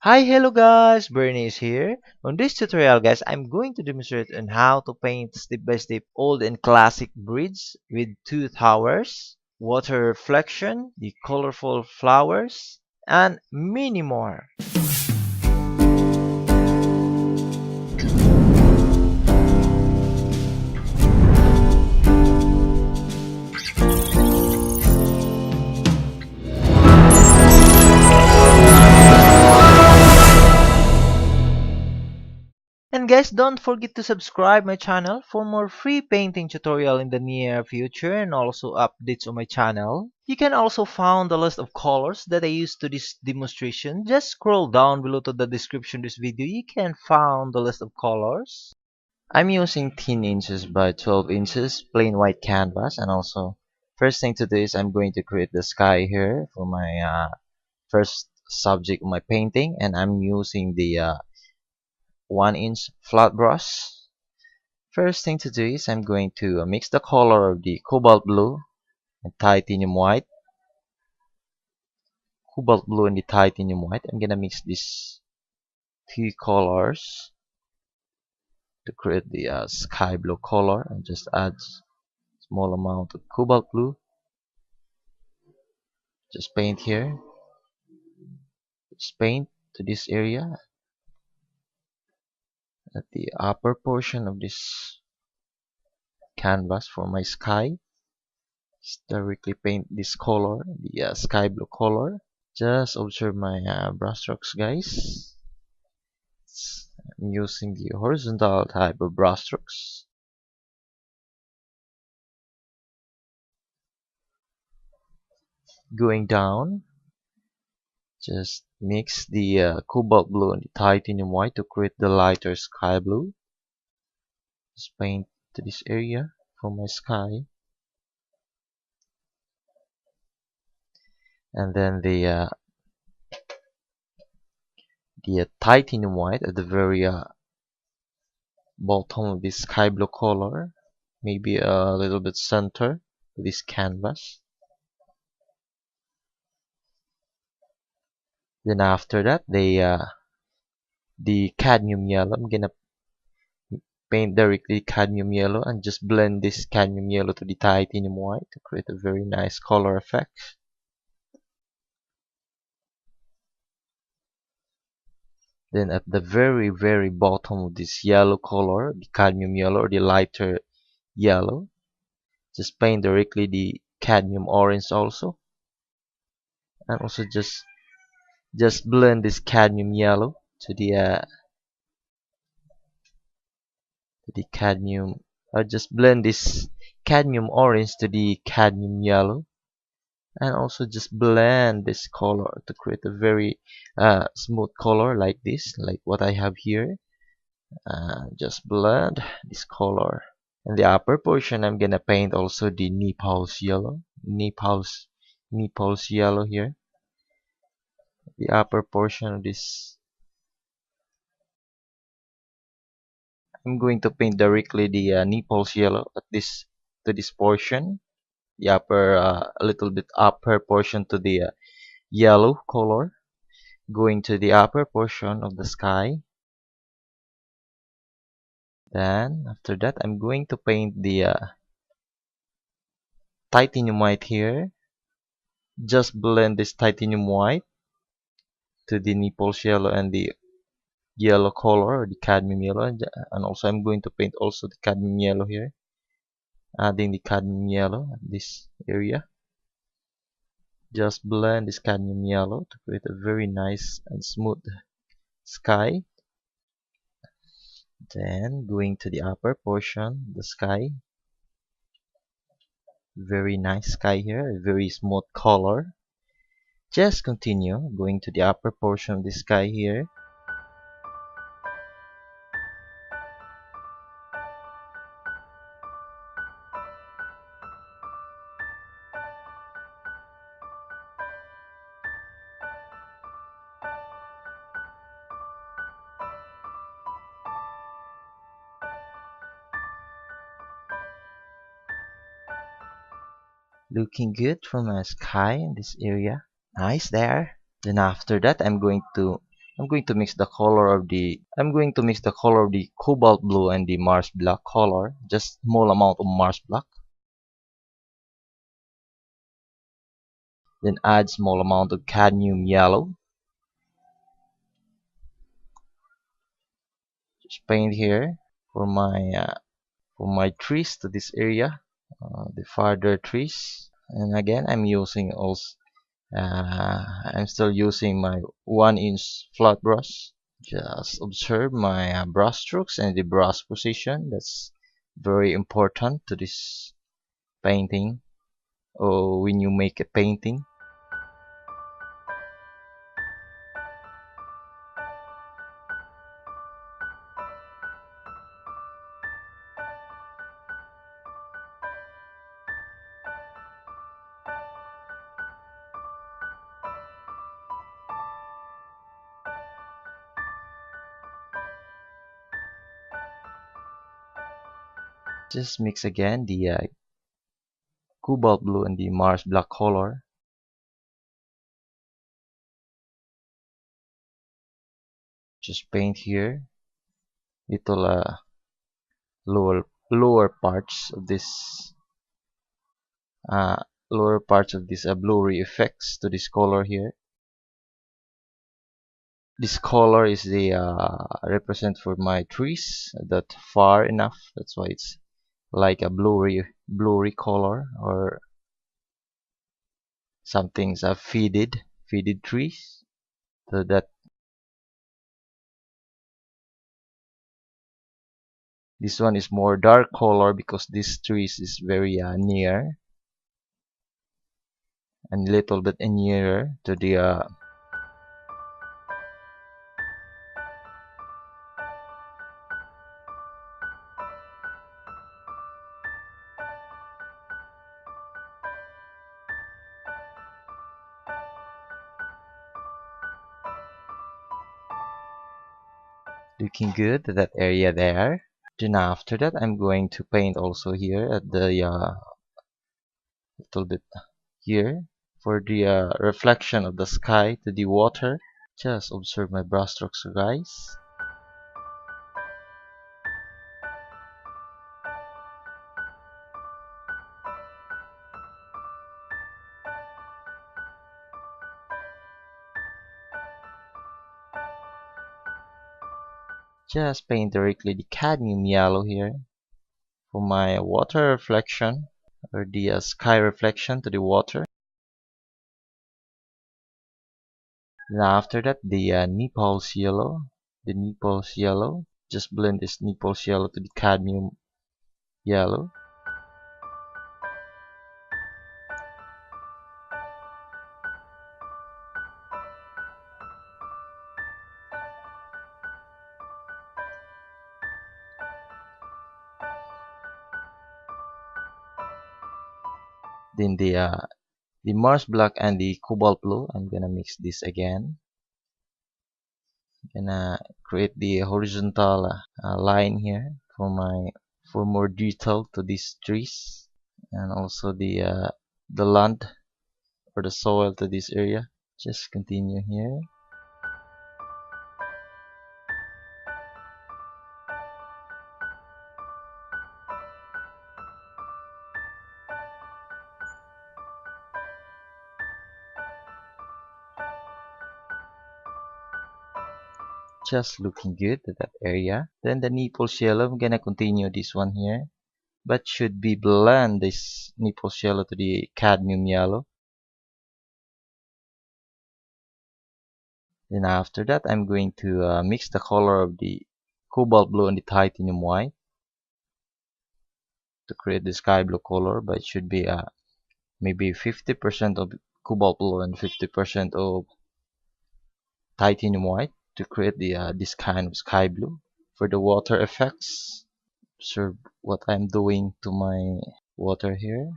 Hi, hello guys, Bernice here. On this tutorial guys, I'm going to demonstrate on how to paint step by step old and classic bridge with two towers, water reflection, the colorful flowers, and many more. And guys, don't forget to subscribe my channel for more free painting tutorial in the near future and also updates on my channel. You can also find the list of colors that I used to this demonstration. Just scroll down below to the description of this video. You can find the list of colors. I'm using 10 inches by 12 inches plain white canvas, and also first thing to do is I'm going to create the sky here for my first subject of my painting, and I'm using the 1-inch flat brush. First thing to do is I'm going to mix the color of the cobalt blue and titanium white. Cobalt blue and the titanium white. I'm gonna mix these two colors to create the sky blue color, and just add small amount of cobalt blue. Just paint here. Just paint to this area at the upper portion of this canvas for my sky. Just directly paint this color, the sky blue color. Just observe my brush strokes, guys. I'm using the horizontal type of brush strokes. Going down, just mix the cobalt blue and the titanium white to create the lighter sky blue. Just paint to this area for my sky. And then the titanium white at the very bottom of this sky blue color, maybe a little bit center to this canvas. Then after that, the cadmium yellow, I'm gonna paint directly cadmium yellow and just blend this cadmium yellow to the titanium white to create a very nice color effect. Then at the very bottom of this yellow color, the cadmium yellow or the lighter yellow, just paint directly the cadmium orange also, and also just blend this cadmium yellow to the cadmium, or just blend this cadmium orange to the cadmium yellow, and also just blend this color to create a very smooth color like this, like what I have here. Just blend this color. In the upper portion, I'm gonna paint also the Nepal's yellow. Nepal's yellow here. The upper portion of this, I'm going to paint directly the Nepal's yellow at this to this portion. The upper, a little bit upper portion to the yellow color. Going to the upper portion of the sky. Then after that, I'm going to paint the titanium white here. Just blend this titanium white to the Nepal's yellow and the yellow color, or the cadmium yellow, and also I'm going to paint also the cadmium yellow here, adding the cadmium yellow at this area. Just blend this cadmium yellow to create a very nice and smooth sky. Then going to the upper portion, the sky, very nice sky here, a very smooth color. Just continue going to the upper portion of the sky here. Looking good from my sky in this area. Nice there. Then after that, I'm going to I'm going to mix the color of the cobalt blue and the marsh black color, just small amount of marsh black. Then add small amount of cadmium yellow. Just paint here for my trees to this area, the farther trees. And again, I'm still using my 1-inch flat brush. Just observe my brush strokes and the brush position. That's very important to this painting or when you make a painting. Just mix again the cobalt blue and the marsh black color. Just paint here little lower parts of this uh, blurry effects to this color here. This color is the represent for my trees that far enough. That's why it's like a blurry color, or something's a faded trees. So that this one is more dark color because this trees is very near and little bit nearer to the looking good to that area there. Then after that, I'm going to paint also here at the little bit here for the reflection of the sky to the water. Just observe my brush strokes, guys. Just paint directly the cadmium yellow here for my water reflection, or the sky reflection to the water. Then after that, the Naples yellow. Just blend this Naples yellow to the cadmium yellow. Then the marsh black and the cobalt blue. I'm gonna mix this again. Gonna create the horizontal line here for more detail to these trees, and also the land or the soil to this area. Just continue here. Just looking good to that area. Then the Naples yellow, I'm gonna continue this one here, but should be blend this Naples yellow to the cadmium yellow. Then after that, I'm going to mix the color of the cobalt blue and the titanium white to create the sky blue color, but it should be maybe 50% of cobalt blue and 50% of titanium white to create the this kind of sky blue. For the water effects, observe what I'm doing to my water here.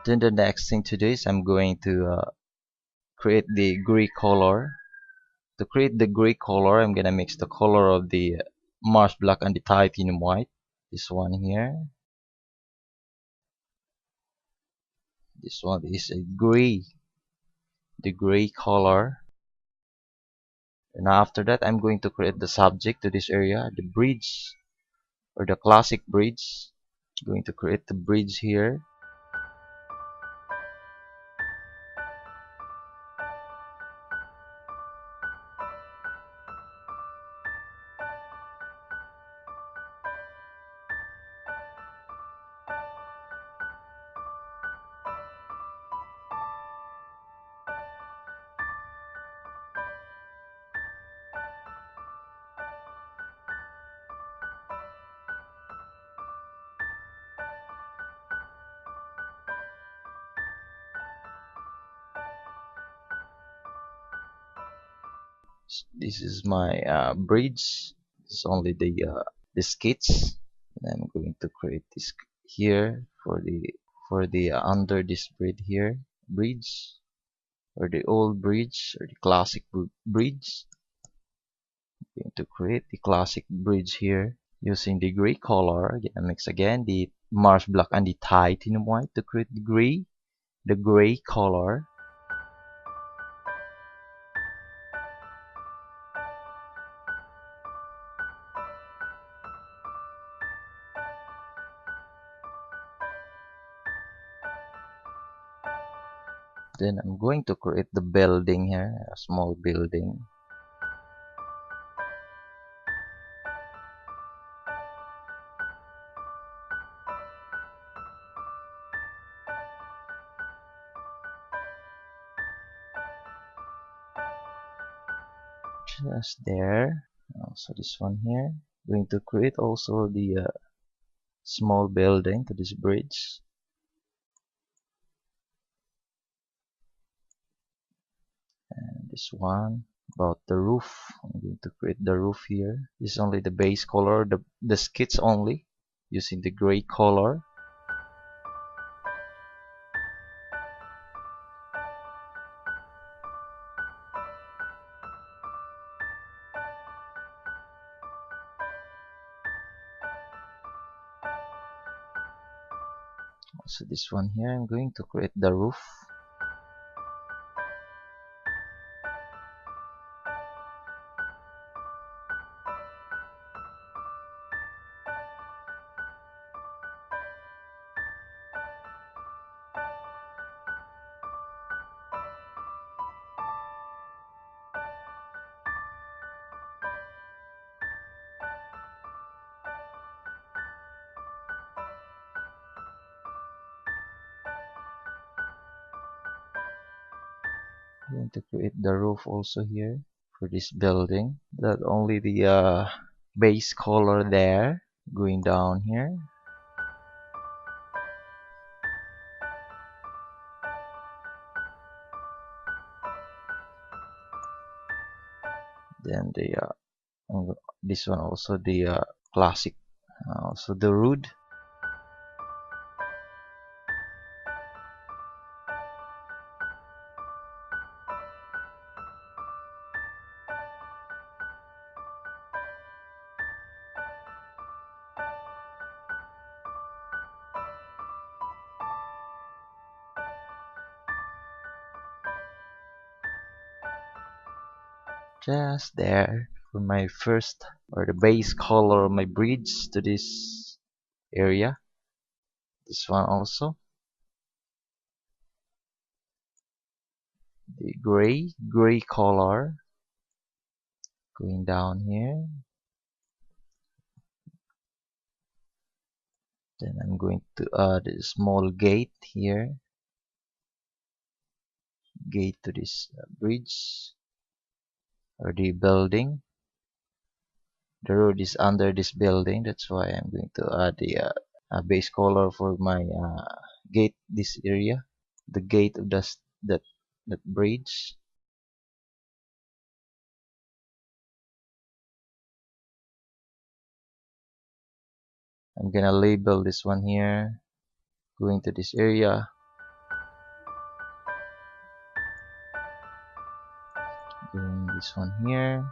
Then the next thing to do is I'm going to create the gray color. To create the gray color, I'm gonna mix the color of the marsh black and the titanium white. This one here. This one is a gray, the gray color. And after that, I'm going to create the subject to this area, the bridge or the classic bridge. Going to create the bridge here. This is my bridge. This is only the skits. And I'm going to create this here for the under this bridge or the old bridge or the classic bridge. I'm going to create the classic bridge here using the gray color. Again, mix again the marsh black and the titanium white to create the gray color. Then I'm going to create the building here, a small building. Just there. Also this one here. Going to create also the small building to this bridge. And this one about the roof. I'm going to create the roof here. This is only the base color, the skits only, using the gray color. So this one here, I'm going to create the roof. I'm going to create the roof also here for this building. That only the base color there. Going down here. Then the this one also the classic, also the root. Just there for my first or the base color of my bridge to this area. This one also the gray color going down here. Then I'm going to add a small gate here, gate to this bridge or the building. The road is under this building, that's why I'm going to add the base color for my gate this area, the gate of that bridge. I'm gonna label this one here, going to this area, this one here.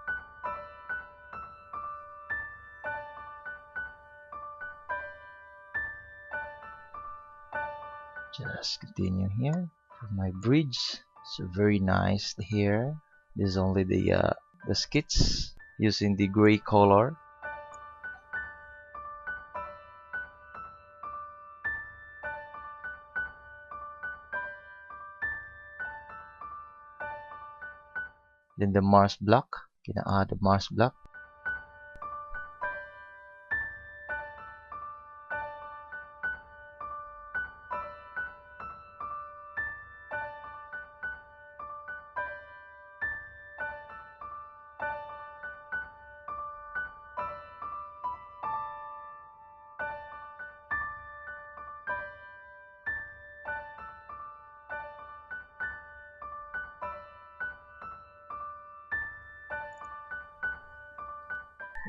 Just continue here for my bridge. So very nice here. This is only the skits using the gray color. Then the marsh block. Gonna add the marsh block.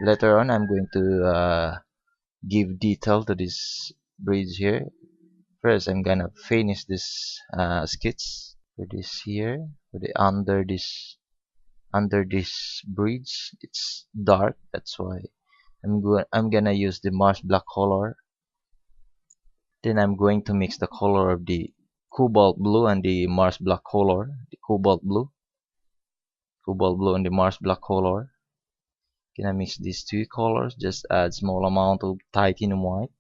Later on, I'm going to give detail to this bridge here. First, I'm gonna finish this skits for this here. For the under this bridge, it's dark. That's why I'm gonna use the marsh black color. Then I'm going to mix the color of the cobalt blue and the marsh black color. The cobalt blue and the marsh black color. Gonna mix these two colors. Just add small amount of titanium white.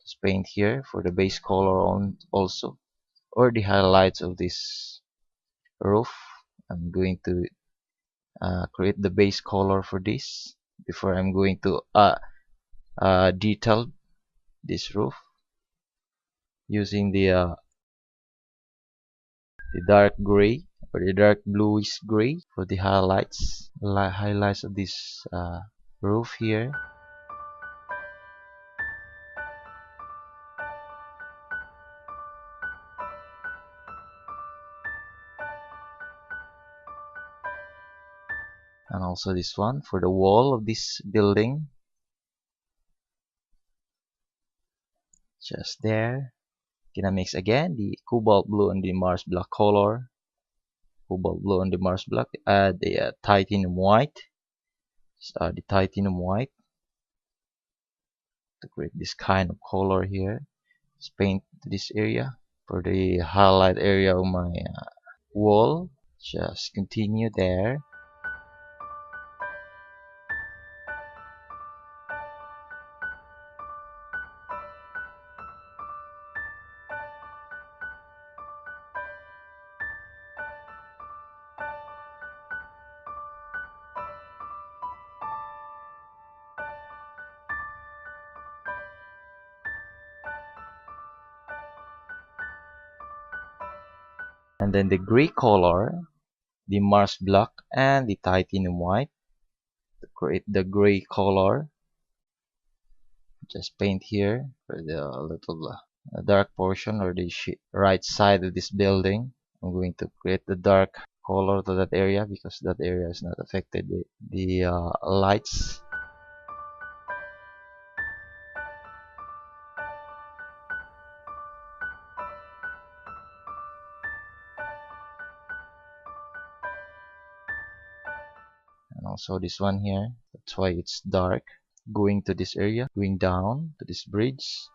Just paint here for the base color on also, or the highlights of this roof. I'm going to create the base color for this before I'm going to detail this roof using the dark gray or the dark bluish gray for the highlights of this roof here. And also this one for the wall of this building. Just there. Gonna mix again the cobalt blue and the marsh black color. Cobalt blue and the marsh black. Add the titanium white. Just add the titanium white to create this kind of color here. Just paint this area for the highlight area of my wall. Just continue there. And then the gray color, the marsh black and the titanium white to create the gray color. Just paint here for the little dark portion or the right side of this building. I'm going to create the dark color to that area because that area is not affected by the lights. And also this one here, that's why it's dark. Going to this area, going down to this bridge.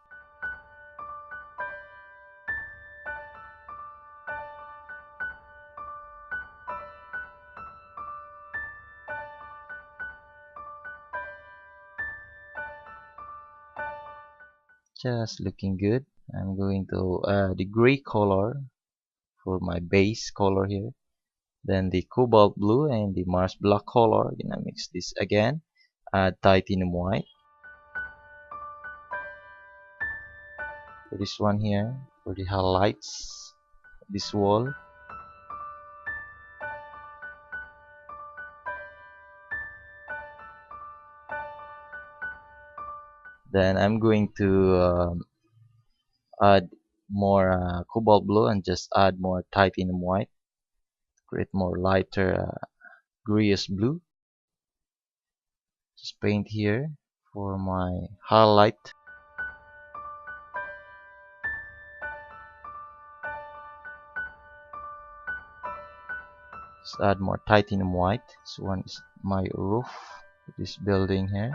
Just looking good. I'm going to add the gray color for my base color here. Then the cobalt blue and the marsh black color. Gonna mix this again. Add titanium white for this one here for the highlights of this wall. Then I'm going to add more cobalt blue and just add more titanium white to create more lighter grayish blue. Just paint here for my highlight. Let's add more titanium white. This one is my roof, this building here.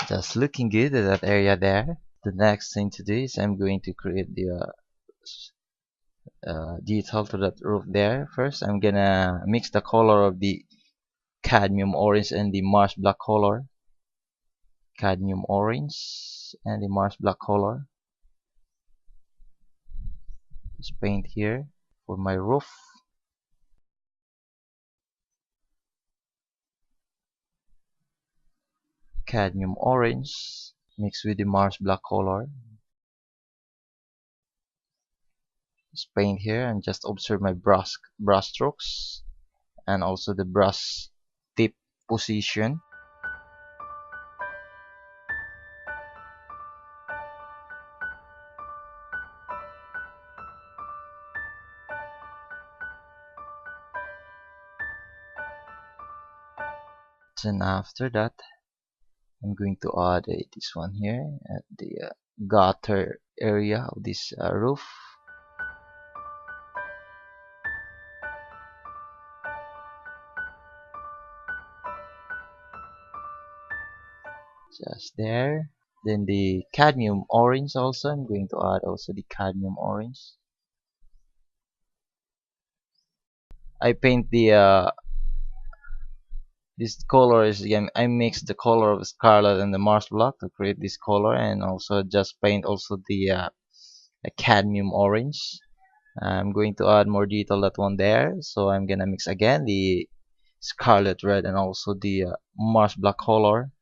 Just looking good at that area there. The next thing to do is I'm going to create the detail to that roof there. First, I'm gonna mix the color of the cadmium orange and the marsh black color. Cadmium orange and the marsh black color. Just paint here for my roof. Cadmium orange mixed with the marsh black color. Just paint here and just observe my brush strokes and also the brush tip position. Then after that, I'm going to add this one here at the gutter area of this roof. Just there. Then the cadmium orange also, I'm going to add also the cadmium orange. I paint the this color is again, I mix the color of scarlet and the marsh black to create this color, and also just paint also the cadmium orange. I'm going to add more detail that one there, so I'm gonna mix again the scarlet red and also the marsh black color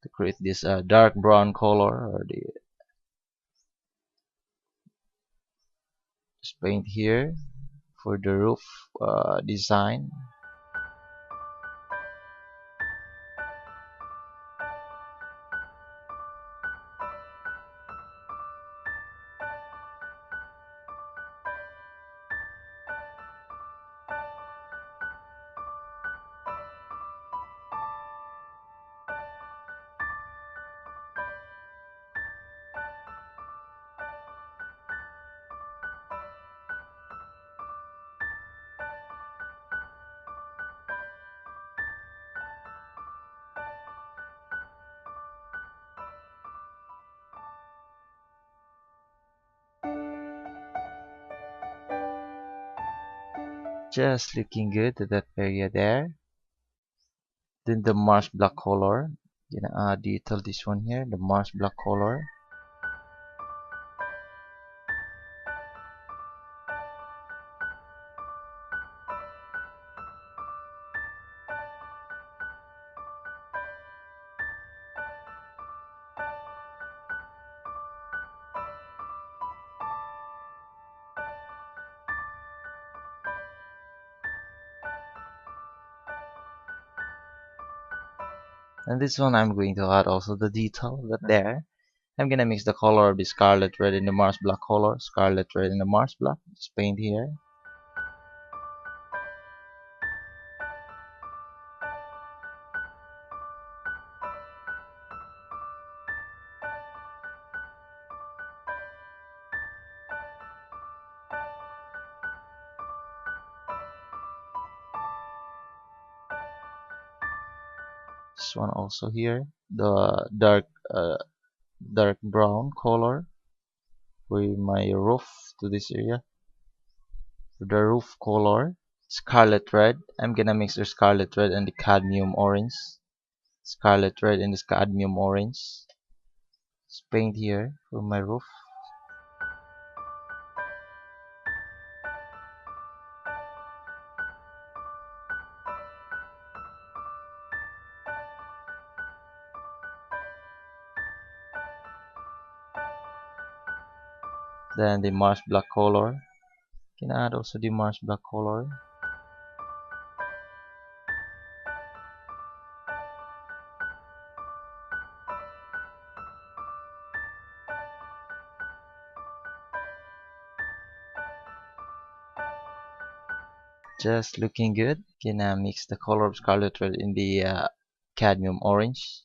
to create this dark brown color, or the just paint here for the roof design. Just looking good at that area there. Then the marsh black color, gonna add detail this one here, the marsh black color. And this one I'm going to add also the detail that there. I'm gonna mix the color of the scarlet red and the marsh black color, scarlet red and the marsh black. Just paint here. This one also here, the dark brown color for my roof to this area. For the roof color, scarlet red. I'm gonna mix the scarlet red and the cadmium orange. Scarlet red and the cadmium orange. Just paint here for my roof. Then the marsh black color. Can add also the marsh black color. Just looking good. Can mix the color of Scarlet Red in the Cadmium Orange.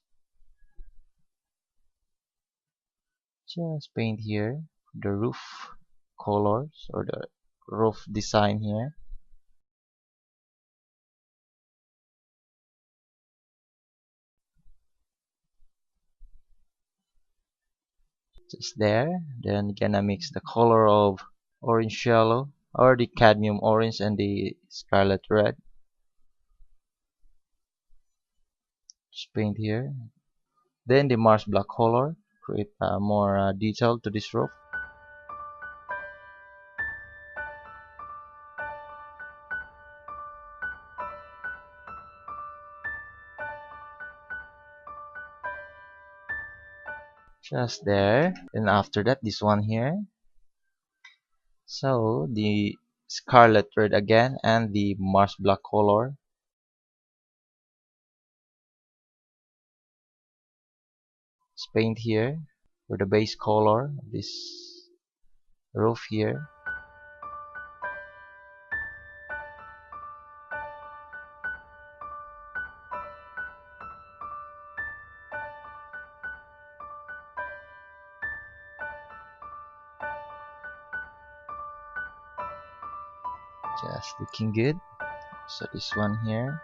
Just paint here the roof colors or the roof design here. Just there. Then gonna mix the color of orange yellow or the cadmium orange and the scarlet red. Just paint here. Then the marsh black color. Create more detail to this roof. Just there. And after that, this one here. So the scarlet red again and the marsh black color. Just paint here for the base color of this roof here. Just looking good. So this one here.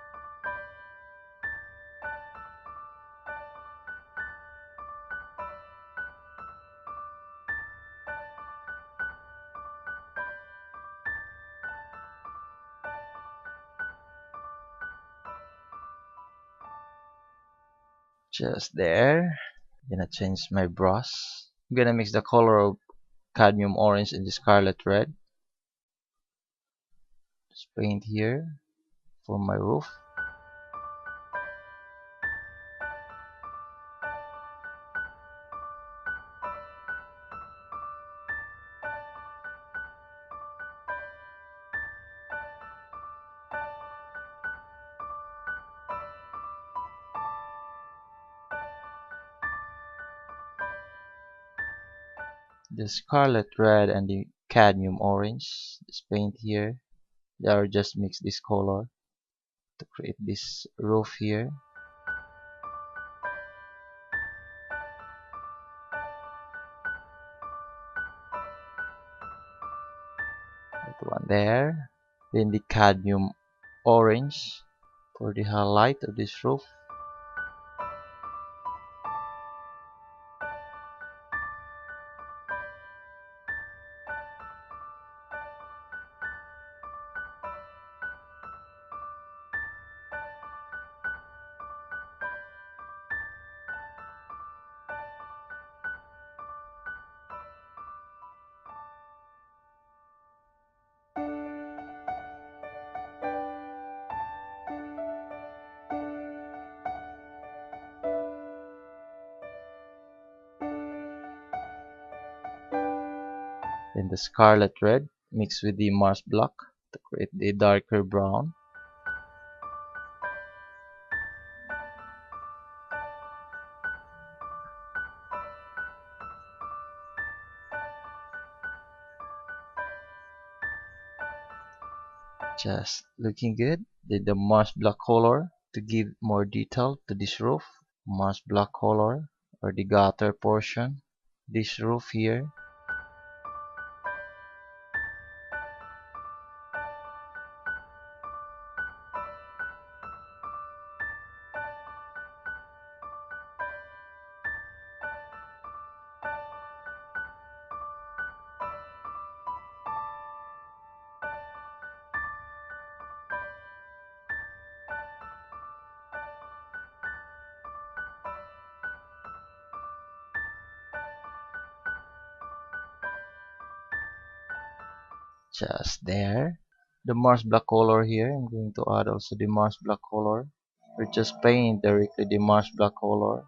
Just there. Gonna change my brush. I'm gonna mix the color of cadmium orange and the scarlet red. Just paint here for my roof. The scarlet red and the cadmium orange. Just paint here. They are just mix this color to create this roof here. That one there. Then the cadmium orange for the highlight of this roof. Then the scarlet red mixed with the marsh black to create the darker brown. Just looking good. Then the marsh black color to give more detail to this roof. Marsh black color or the gutter portion. This roof here. Just there. The marsh black color here. I'm going to add also the marsh black color. Or just paint directly the marsh black color.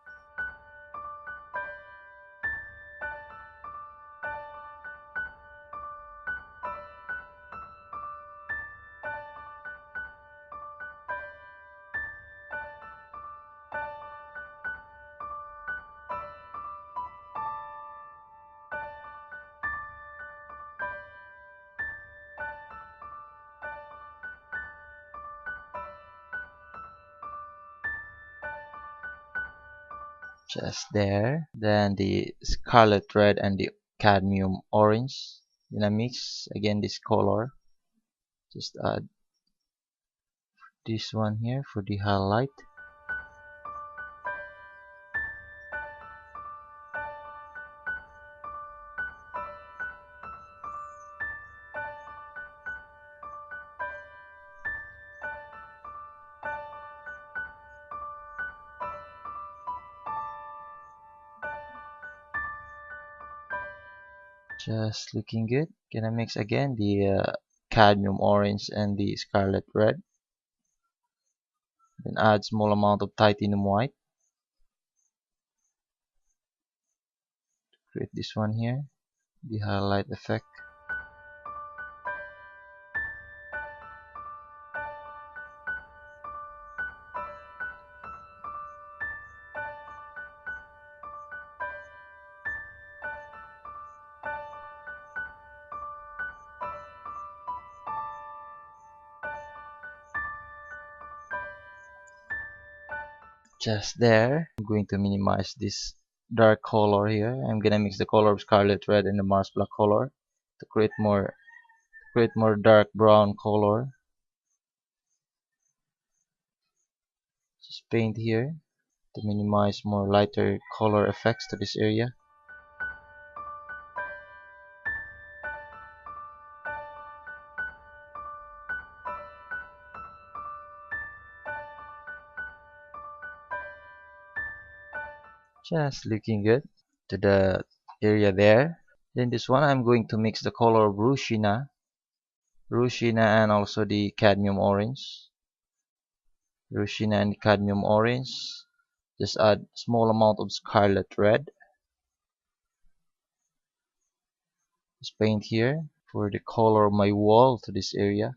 Just there. Then the Scarlet Red and the Cadmium Orange. Then I mix again this color. Just add this one here for the highlight. Just looking good. Gonna mix again the Cadmium Orange and the Scarlet Red. Then add small amount of titanium white. Create this one here, the highlight effect. Just there. I'm going to minimize this dark color here. I'm gonna mix the color of Scarlet Red and the marsh black color to create more dark brown color. Just paint here to minimize more lighter color effects to this area. Just looking good to the area there. Then this one I'm going to mix the color of Rushina and also the Cadmium Orange. Rushina and Cadmium Orange. Just add small amount of Scarlet Red. Just paint here for the color of my wall to this area.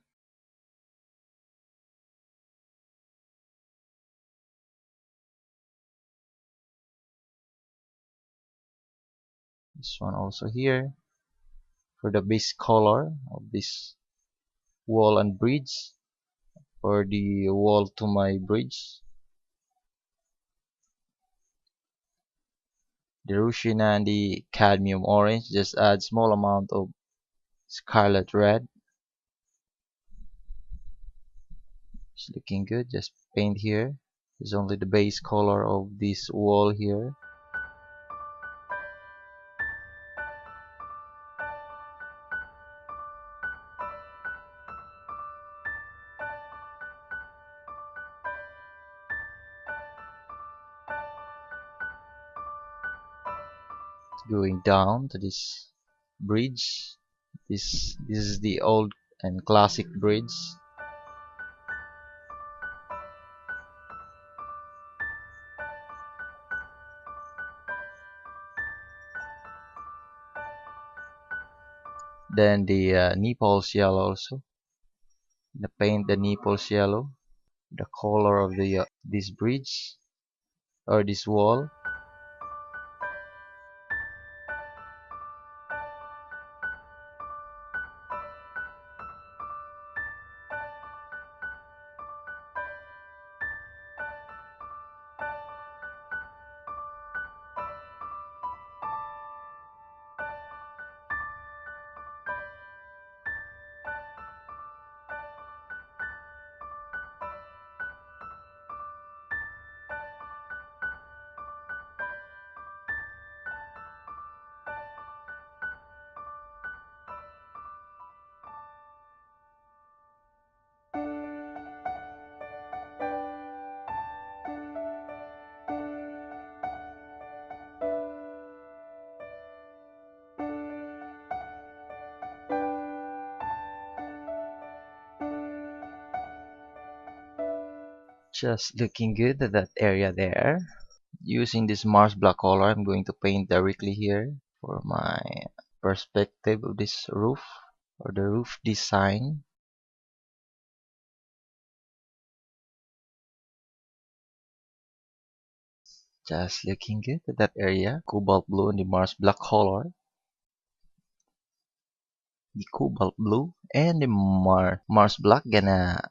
This one also here for the base color of this wall and bridge, or the wall to my bridge. The Rushina and the Cadmium Orange, just add small amount of Scarlet Red. It's looking good. Just paint here. There's only the base color of this wall here. Going down to this bridge. This is the old and classic bridge. Then the nipples yellow also. The paint the nipples yellow, the color of the this bridge or this wall. Just looking good at that area there. Using this marsh black color, I'm going to paint directly here for my perspective of this roof or the roof design. Just looking good at that area. Cobalt blue and the marsh black color. The cobalt blue and the marsh black gonna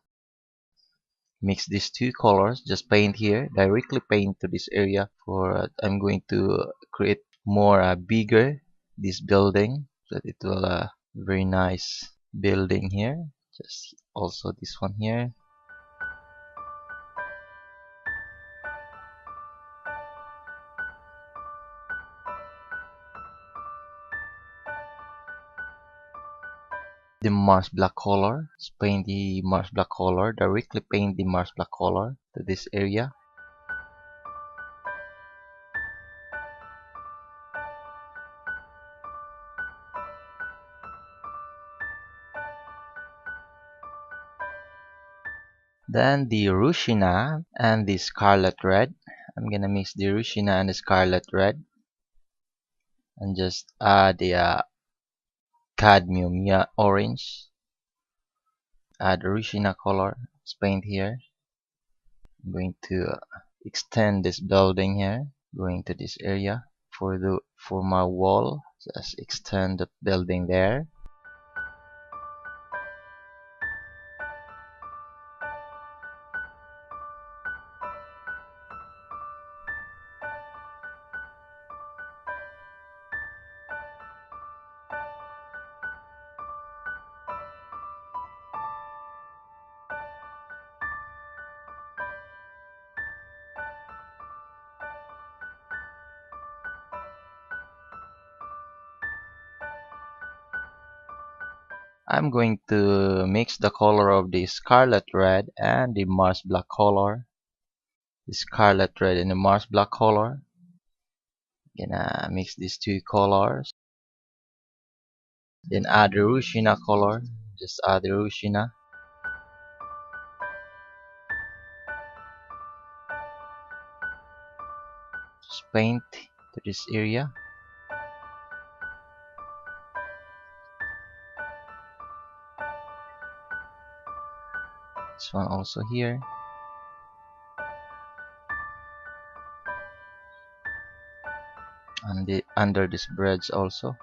mix these two colors, just paint here, directly paint to this area. For I'm going to create more bigger this building, so that it will very nice building here. Just also this one here. The marsh black color, just paint the marsh black color, directly paint the marsh black color to this area. Then the Rushina and the Scarlet Red. I'm gonna mix the Rushina and the Scarlet Red and just add the Cadmium Orange. Add Rushina color, just paint here. I'm going to extend this building here, going to this area. For my wall, just extend the building there. I'm going to mix the color of the Scarlet Red and the marsh black color. The Scarlet Red and the marsh black color. Gonna mix these two colors. Then add the Rushina color. Just add the Rushina. Just paint to this area. This one also here. And under this bridge also.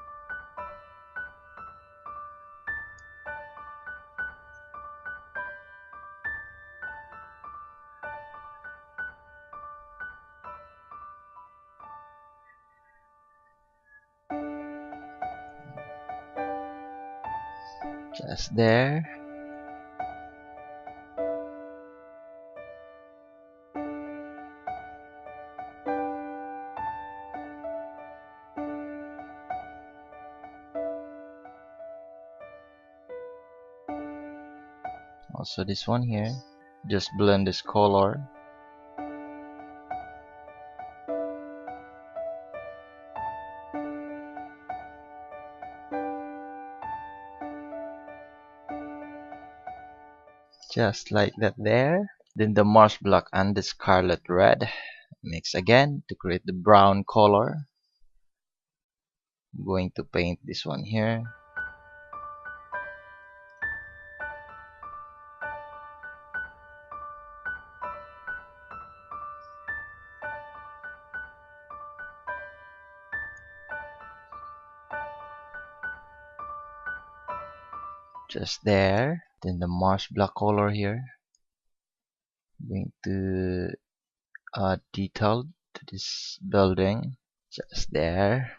Just there. Also this one here. Just blend this color. Just like that there. Then the marsh black and the Scarlet Red. Mix again to create the brown color. I'm going to paint this one here. Just there. Then the marsh black color here. I'm going to add detail to this building. Just there.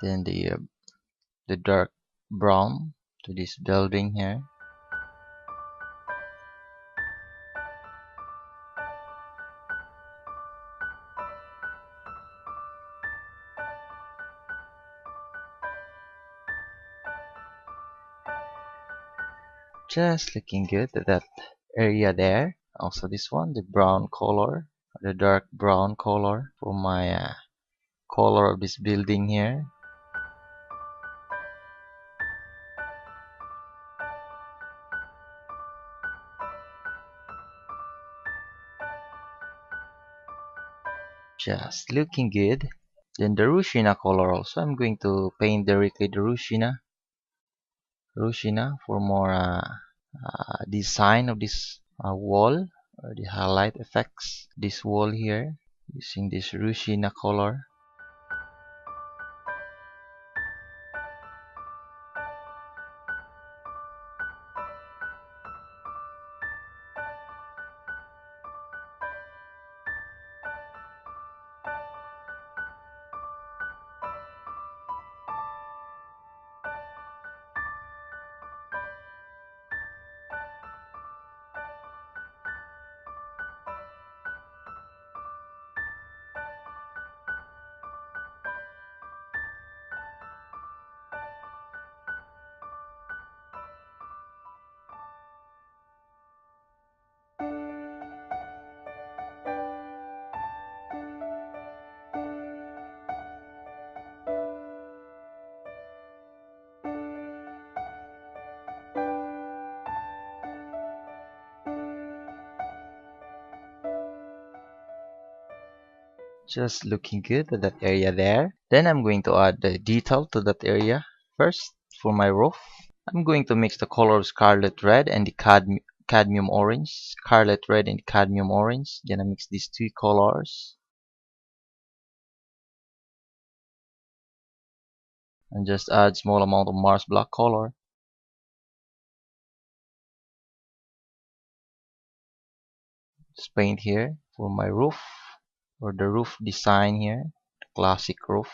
Then the dark brown to this building here. Just looking good at that area there. Also this one, the brown color, the dark brown color for my color of this building here. Just looking good. Then the Rushina color also, I'm going to paint directly the Rushina for more design of this wall, or the highlight effects. This wall here, using this Rushina color. Just looking good at that area there. Then I'm going to add the detail to that area. First, for my roof, I'm going to mix the color of Scarlet Red and the Cadmium Orange. Scarlet Red and Cadmium Orange. Gonna mix these two colors. And just add small amount of marsh black color. Just paint here for my roof, or the roof design here, the classic roof.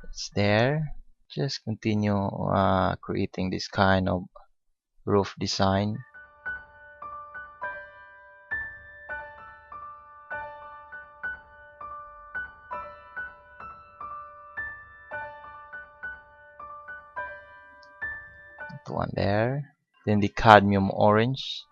It's there. Just continue creating this kind of roof design. That one there. Then the cadmium orange.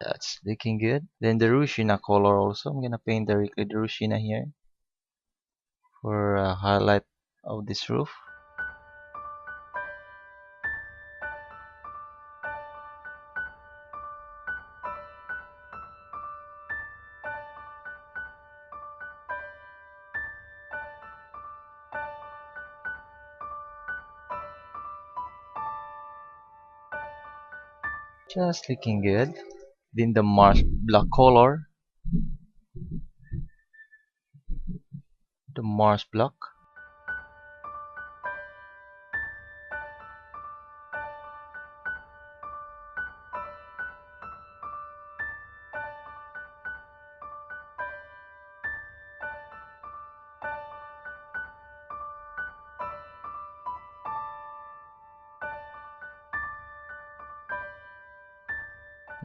That's looking good. Then the Rushina color also. I'm gonna paint directly the Rushina here for a highlight of this roof. Just looking good. Then the marsh black color. The marsh black.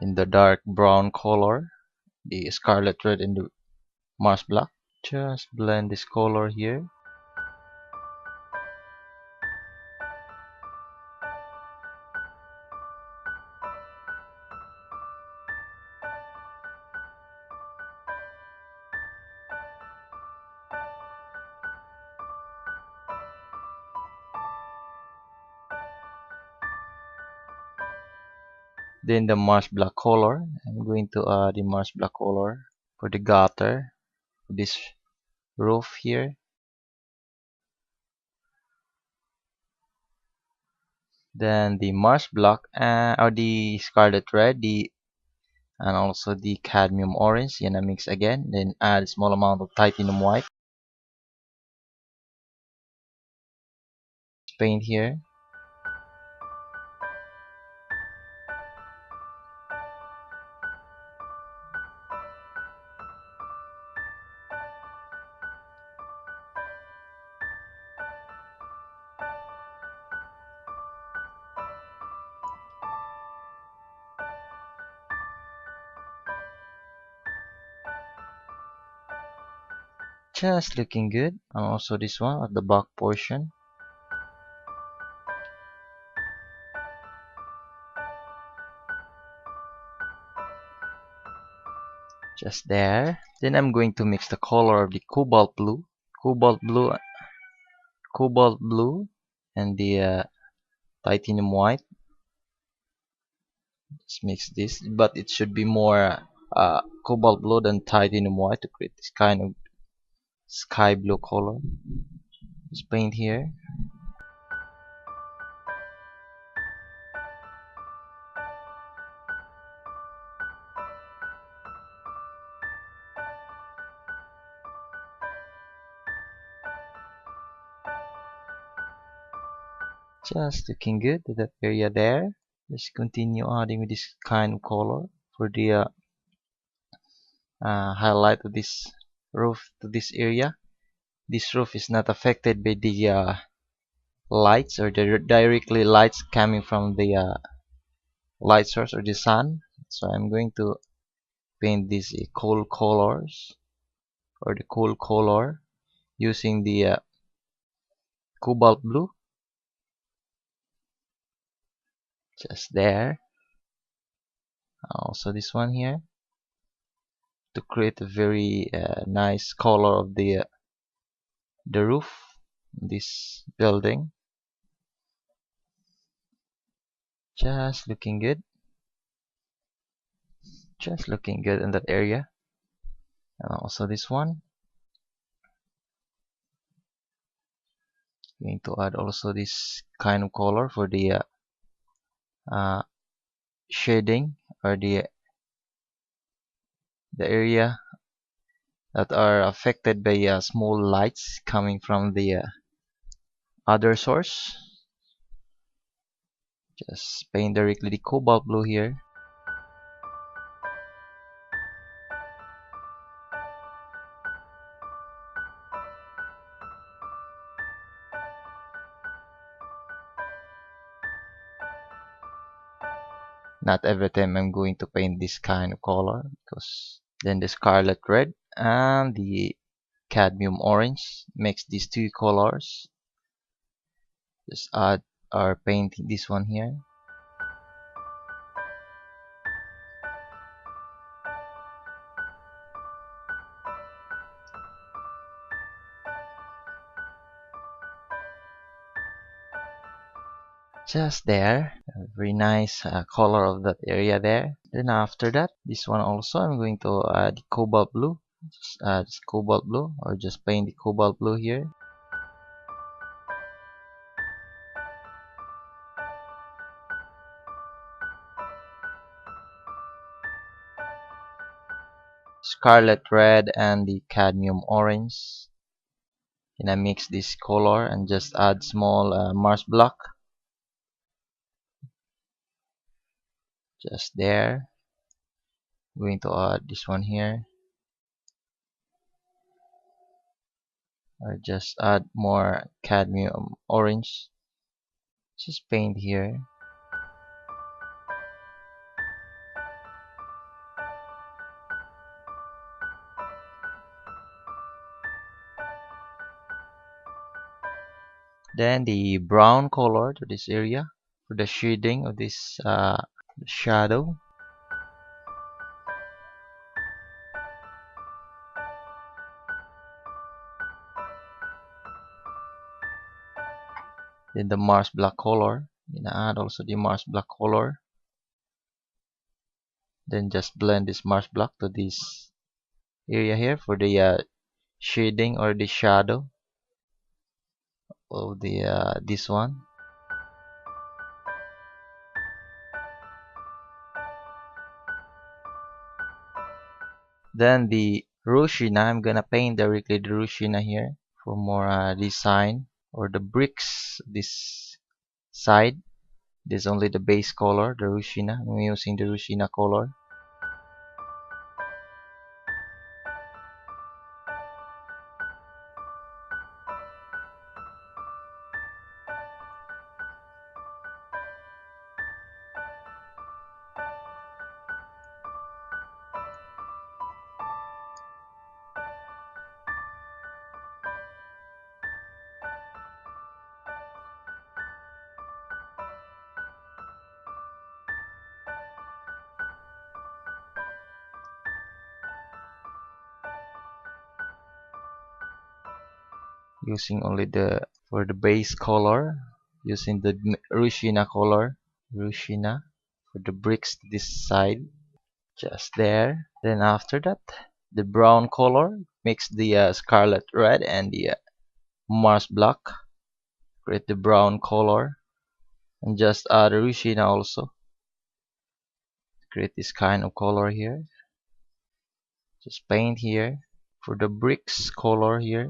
In the dark brown color, the scarlet red and the marsh black. Just blend this color here. Then the marsh black color, I'm going to add the marsh black color for the gutter, this roof here. Then the marsh black or the scarlet red, and also the cadmium orange. Gonna mix again. Then add a small amount of titanium white. Paint here. Just looking good. And also this one at the back portion. Just there. Then I'm going to mix the color of the cobalt blue, cobalt blue, cobalt blue, and the titanium white. Just mix this, but it should be more cobalt blue than titanium white to create this kind of sky blue color. Just paint here. Just looking good to that area there. Just continue adding with this kind of color for the highlight of this roof to this area. This roof is not affected by the lights or the directly lights coming from the light source or the sun. So I'm going to paint this cool colors or the cool color using the cobalt blue, just there. Also this one here, to create a very nice color of the roof of this building. Just looking good, just looking good in that area. And also this one, going to add also this kind of color for the uh, shading or the area that are affected by small lights coming from the other source. Just paint directly the cobalt blue here. Not every time I'm going to paint this kind of color, because then the Scarlet Red and the Cadmium Orange mix these two colors. Just add or paint this one here. Just there, a very nice color of that area there. Then after that, this one also I'm going to add the cobalt blue. Just add cobalt blue or just paint the cobalt blue here. Scarlet Red and the Cadmium Orange. Then I mix this color and just add small marsh block. Just there. I'm going to add this one here. Or just add more Cadmium Orange. Just paint here. Then the brown color to this area for the shading of this shadow. Then the marsh black color. Gonna add also the marsh black color. Then just blend this marsh black to this area here for the shading or the shadow of the this one. Then the Rushina, I'm gonna paint directly the Rushina here for more design, or the bricks this side. This is only the base color, the Rushina. I'm using the Rushina color. Using only the for the base color, using the Rushina color, Rushina for the bricks this side, just there. Then after that, the brown color mix the Scarlet Red and the Mars black, create the brown color, and just add Rushina also, create this kind of color here. Just paint here for the bricks color here.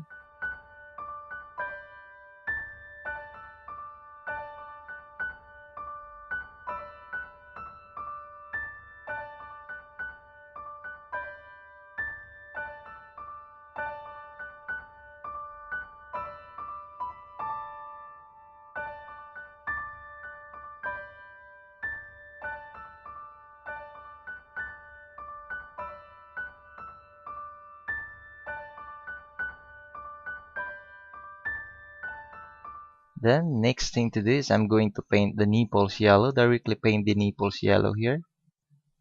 Then next thing to do is I'm going to paint the nipples yellow, directly paint the nipples yellow here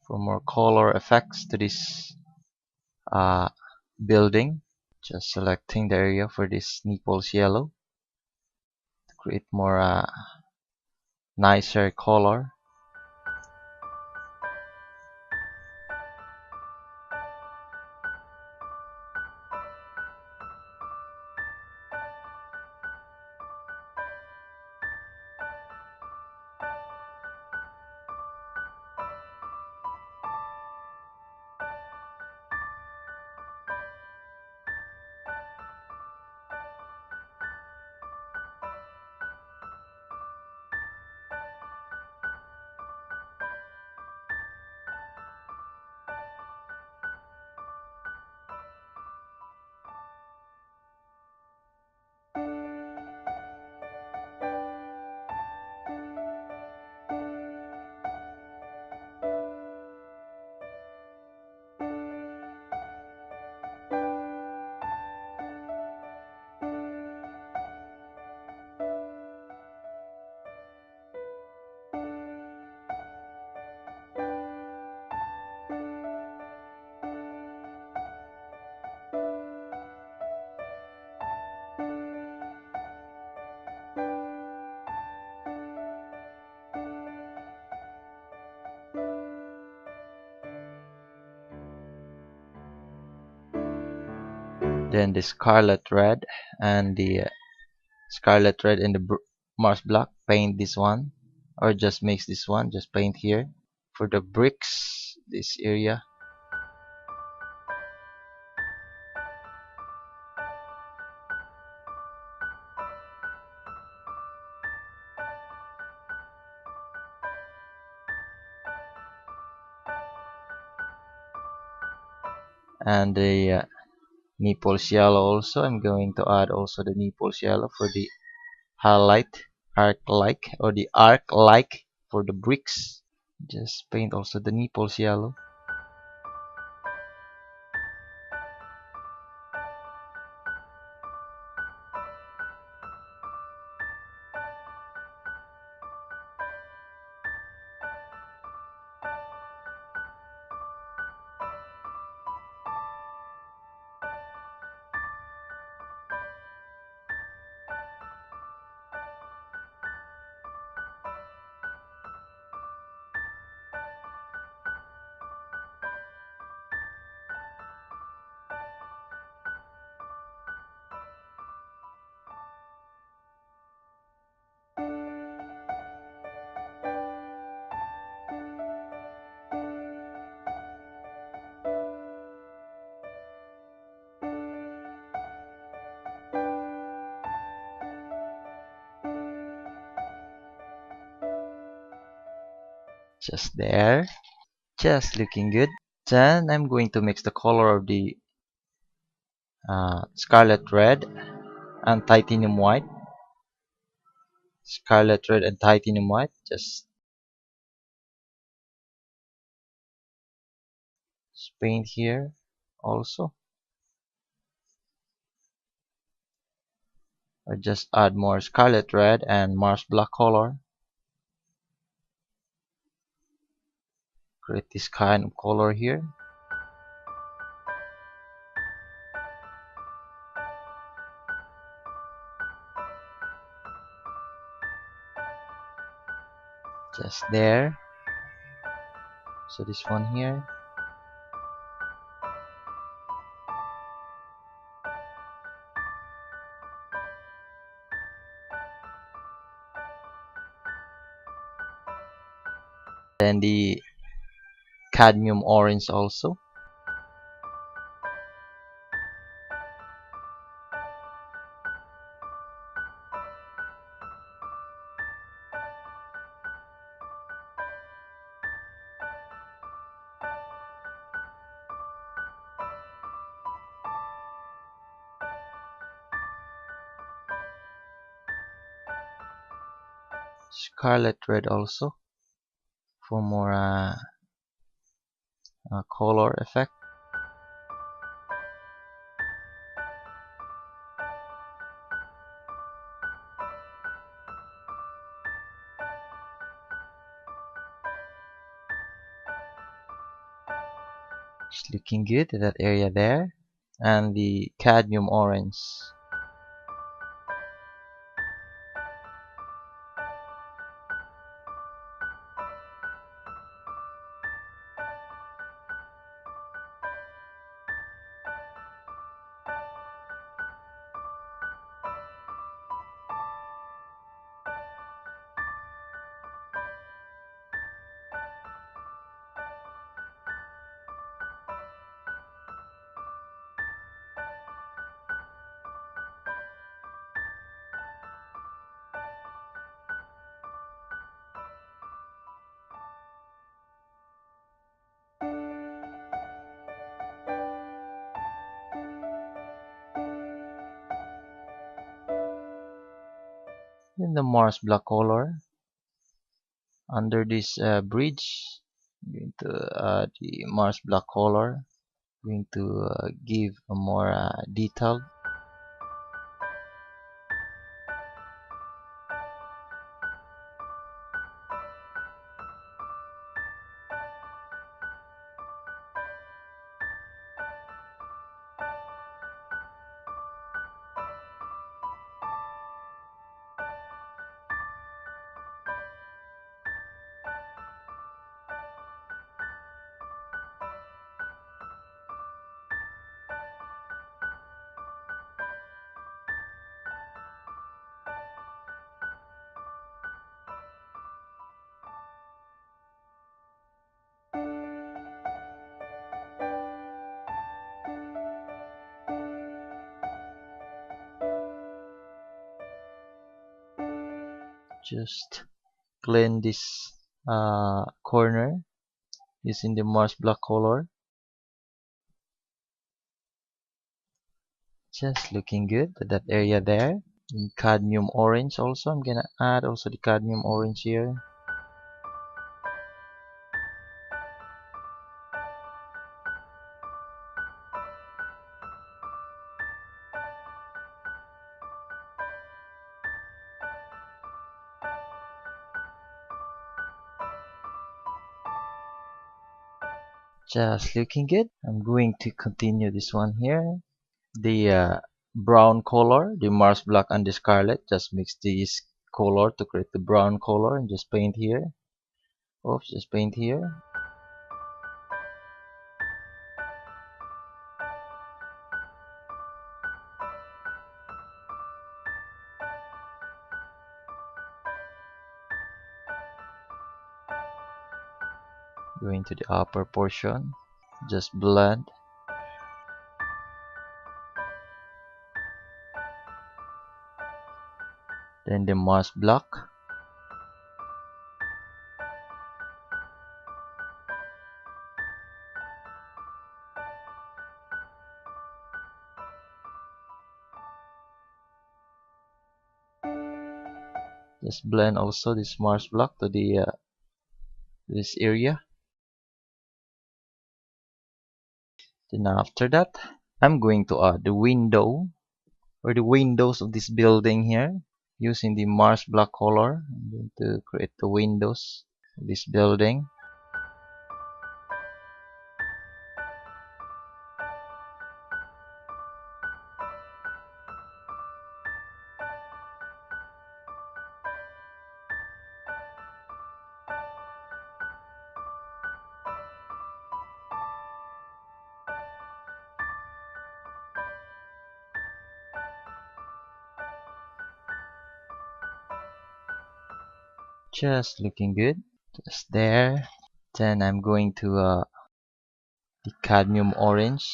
for more color effects to this uh, building. Just selecting the area for this nipples yellow to create more nicer color. Then the Scarlet Red and the Scarlet Red and the Mars block, paint this one, or just mix this one, just paint here. For the bricks, this area, and the nipples yellow also. I'm going to add also the nipples yellow for the highlight, arc like, or the arc like for the bricks. Just paint also the nipples yellow. Just there, just looking good. Then I'm going to mix the color of the Scarlet Red and Titanium White. Scarlet Red and Titanium White. Just paint here also, or just add more Scarlet Red and Mars black color. Create this kind of color here. Just there. So this one here. Then the Cadmium Orange also. Scarlet Red also for more color effect. It's looking good in that area there. And the cadmium orange. Then the marsh black color under this bridge. I'm going to the marsh black color. Going to give a more detailed. Just clean this corner using the marsh black color. Just looking good at that area there. In cadmium orange also, I'm gonna add also the cadmium orange here. Just looking good. I'm going to continue this one here. The brown color, the marsh black and the scarlet. Just mix this color to create the brown color and just paint here. Oops, just paint here. Going to the upper portion. Just blend. Then the marsh black. Just blend also this marsh black to the this area. Then after that, I'm going to add the window or the windows of this building here using the marsh black color. I'm going to create the windows of this building. Just looking good. Just there. Then I'm going to the cadmium orange.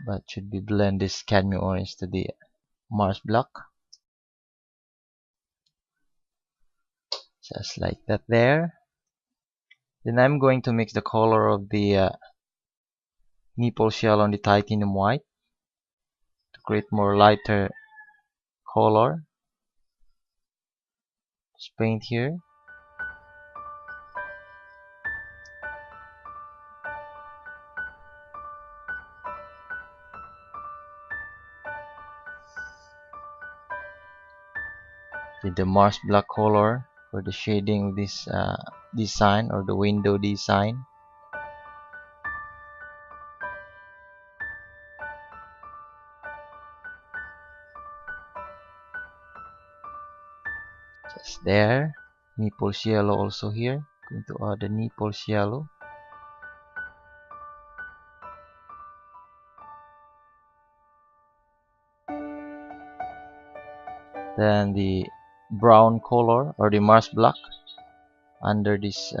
But should be blend this cadmium orange to the marsh black. Just like that there. Then I'm going to mix the color of the nipple shell on the titanium white to create more lighter color. Just paint here. With the marsh black color for the shading of this design or the window design. Just there. Nipples yellow also here. Going to add the nipples yellow. Then the brown color or the marsh black under this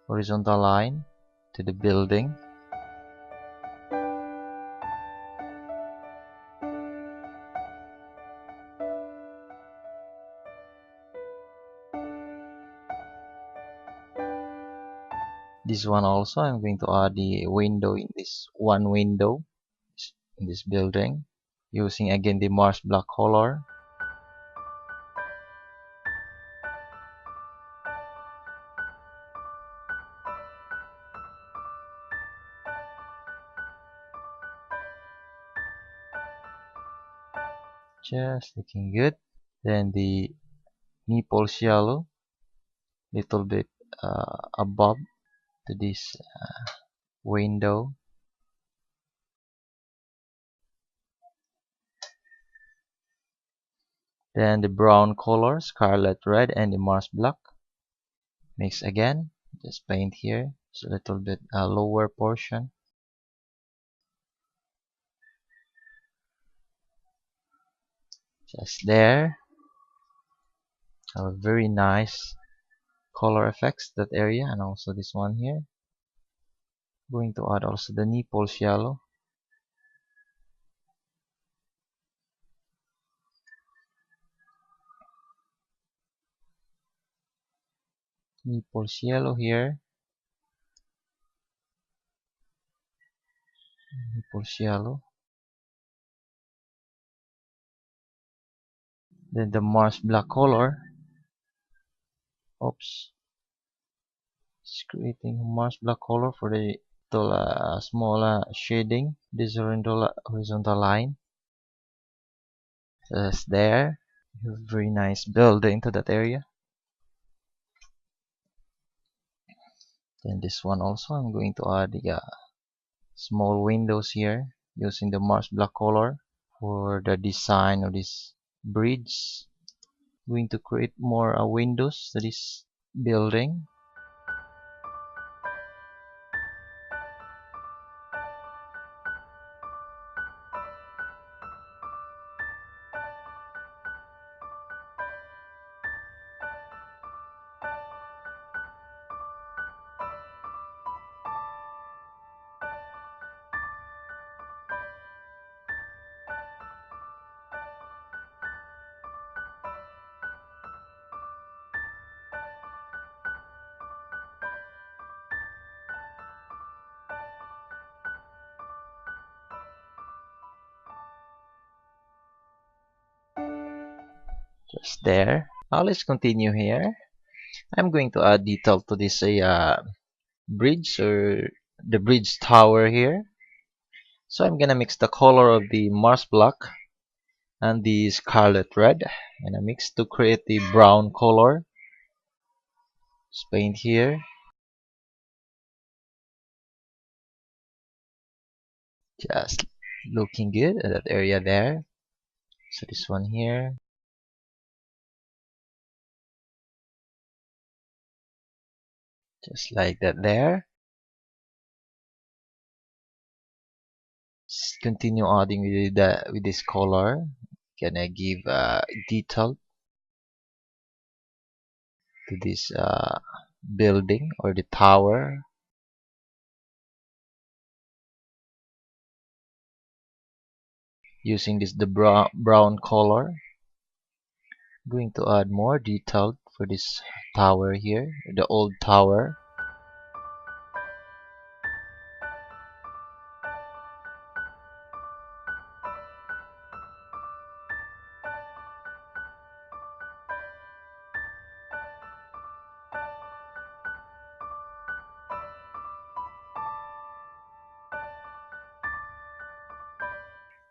horizontal line to the building. This one also I'm going to add the window in this one window in this building using again the marsh black color. Just looking good. Then the nipples yellow, little bit above to this window. Then the brown color, Scarlet Red, and the marsh black. Mix again. Just paint here. It's a little bit lower portion. Just there. Have a very nice color effects that area, and also this one here. Going to add also the nipples yellow. Nipples yellow here. Nipples yellow. Then the marsh black color. Oops. It's creating marsh black color for the small shading. This horizontal line. Just there. Very nice building to that area. Then this one also I'm going to add the small windows here using the marsh black color for the design of this bridge. Going to create more windows to this building. Just there. Now let's continue here. I'm going to add detail to this bridge or the bridge tower here. So I'm gonna mix the color of the marsh black and the scarlet red, and I mix to create the brown color. Just paint here. Just looking good at that area there. So this one here. Just like that there. Just continue adding with this color. Gonna give detail to this building or the tower. Using this the brown color. Going to add more detail for this tower here, the old tower.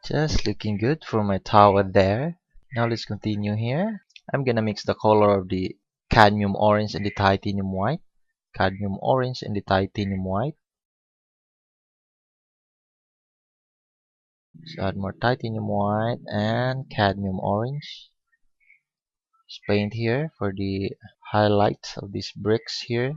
Just looking good for my tower there. Now let's continue here. I'm gonna mix the color of the cadmium orange and the titanium white. Cadmium orange and the titanium white. So add more titanium white and cadmium orange. Just paint here for the highlights of these bricks here.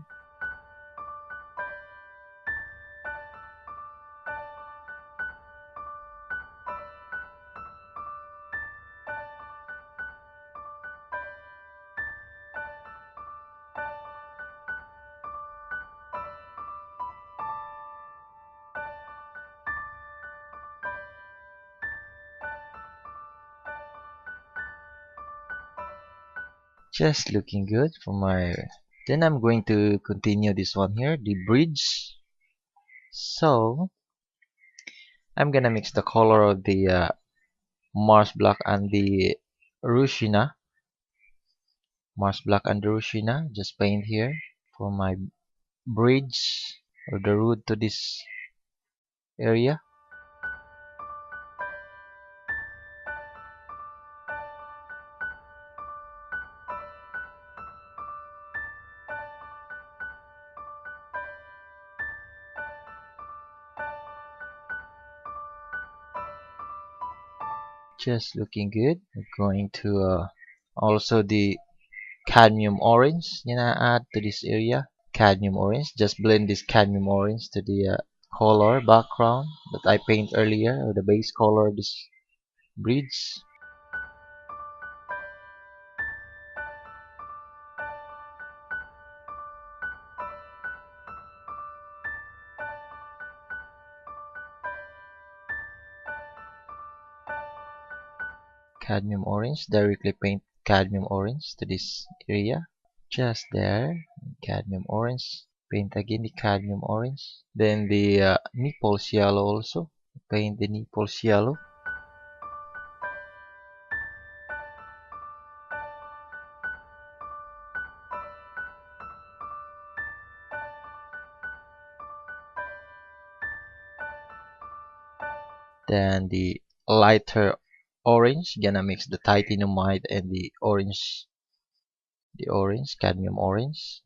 Just looking good for my. Then I'm going to continue this one here, the bridge. So I'm gonna mix the color of the marsh black and the ruchina. Marsh black and the ruchina. Just paint here for my bridge or the road to this area. Just looking good. We're going to also the cadmium orange gonna add to this area. Cadmium orange. Just blend this cadmium orange to the color background that I paint earlier, or the base color of this bridge. Cadmium orange. Directly paint cadmium orange to this area. Just there. Cadmium orange. Paint again the cadmium orange. Then the nipples yellow also. Paint the nipples yellow. Then the lighter orange, gonna mix the titanium white and the orange, cadmium orange.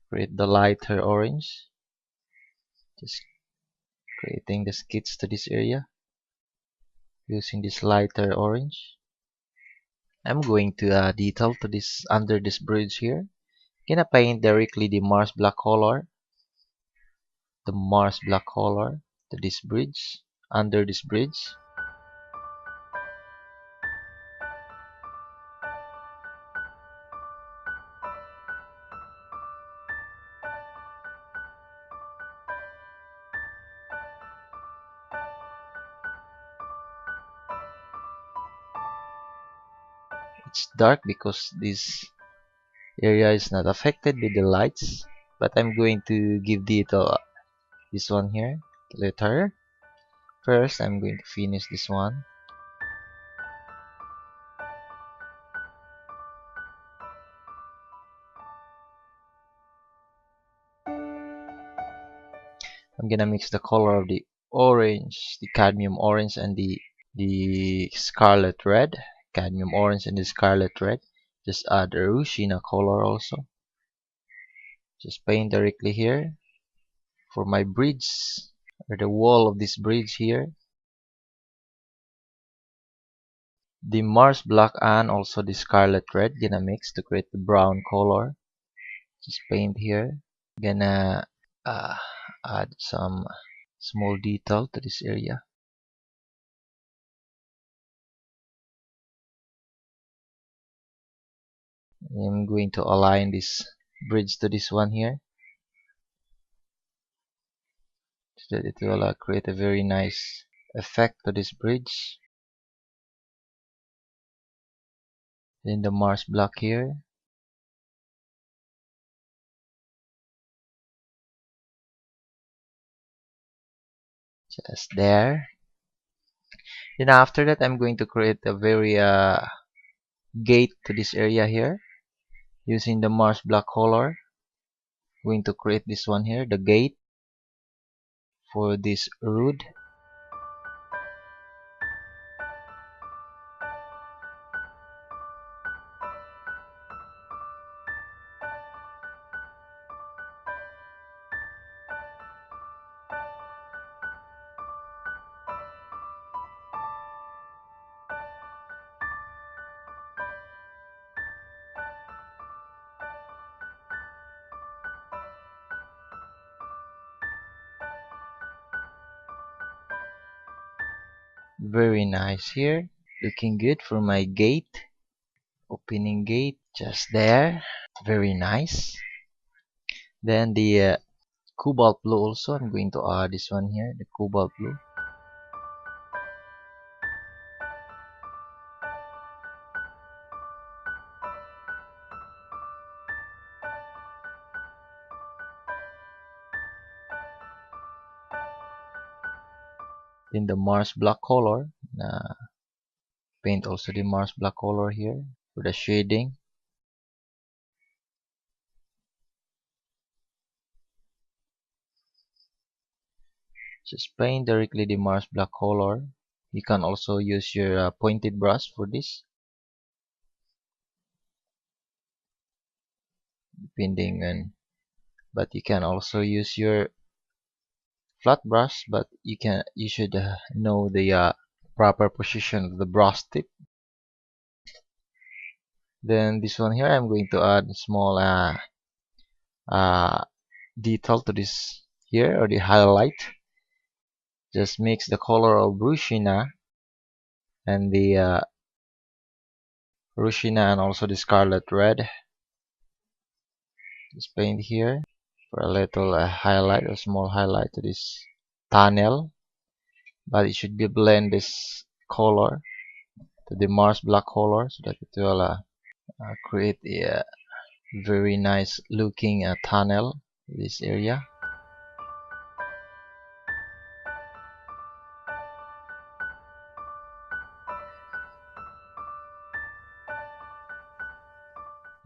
Create the lighter orange. Just creating the skits to this area using this lighter orange. I'm going to detail to this under this bridge here. Gonna paint directly the marsh black color, to this bridge, under this bridge. It's dark because this area is not affected by the lights, but I'm going to give detail this one here later. First, I'm going to finish this one. I'm gonna mix the color of the orange, the cadmium orange, and the scarlet red. Cadmium orange and the scarlet red. Just add the ruchina color also. Just paint directly here for my bridge, or the wall of this bridge here. The marsh black and also the scarlet red gonna mix to create the brown color. Just paint here. Gonna uh, add some small detail to this area. I'm going to align this bridge to this one here, so that it will create a very nice effect to this bridge. Then the marsh block here. Just there. Then after that, I'm going to create a very gate to this area here using the marsh block color. Going to create this one here, the gate for this road. Very nice here. Looking good for my gate. Opening gate just there. Very nice. Then the Cobalt Blue also. I'm going to add this one here. The Cobalt Blue. Then the marsh black color. Paint also the marsh black color here for the shading. Just paint directly the marsh black color. You can also use your pointed brush for this, depending on. But you can also use your flat brush, but you should know the proper position of the brush tip. Then this one here, I'm going to add a small detail to this here, or the highlight. Just mix the color of Rushina and the Rushina and also the Scarlet Red. Just paint here for a little highlight, a small highlight to this tunnel, but it should be blend this color to the marsh black color so that it will create a very nice looking tunnel in this area.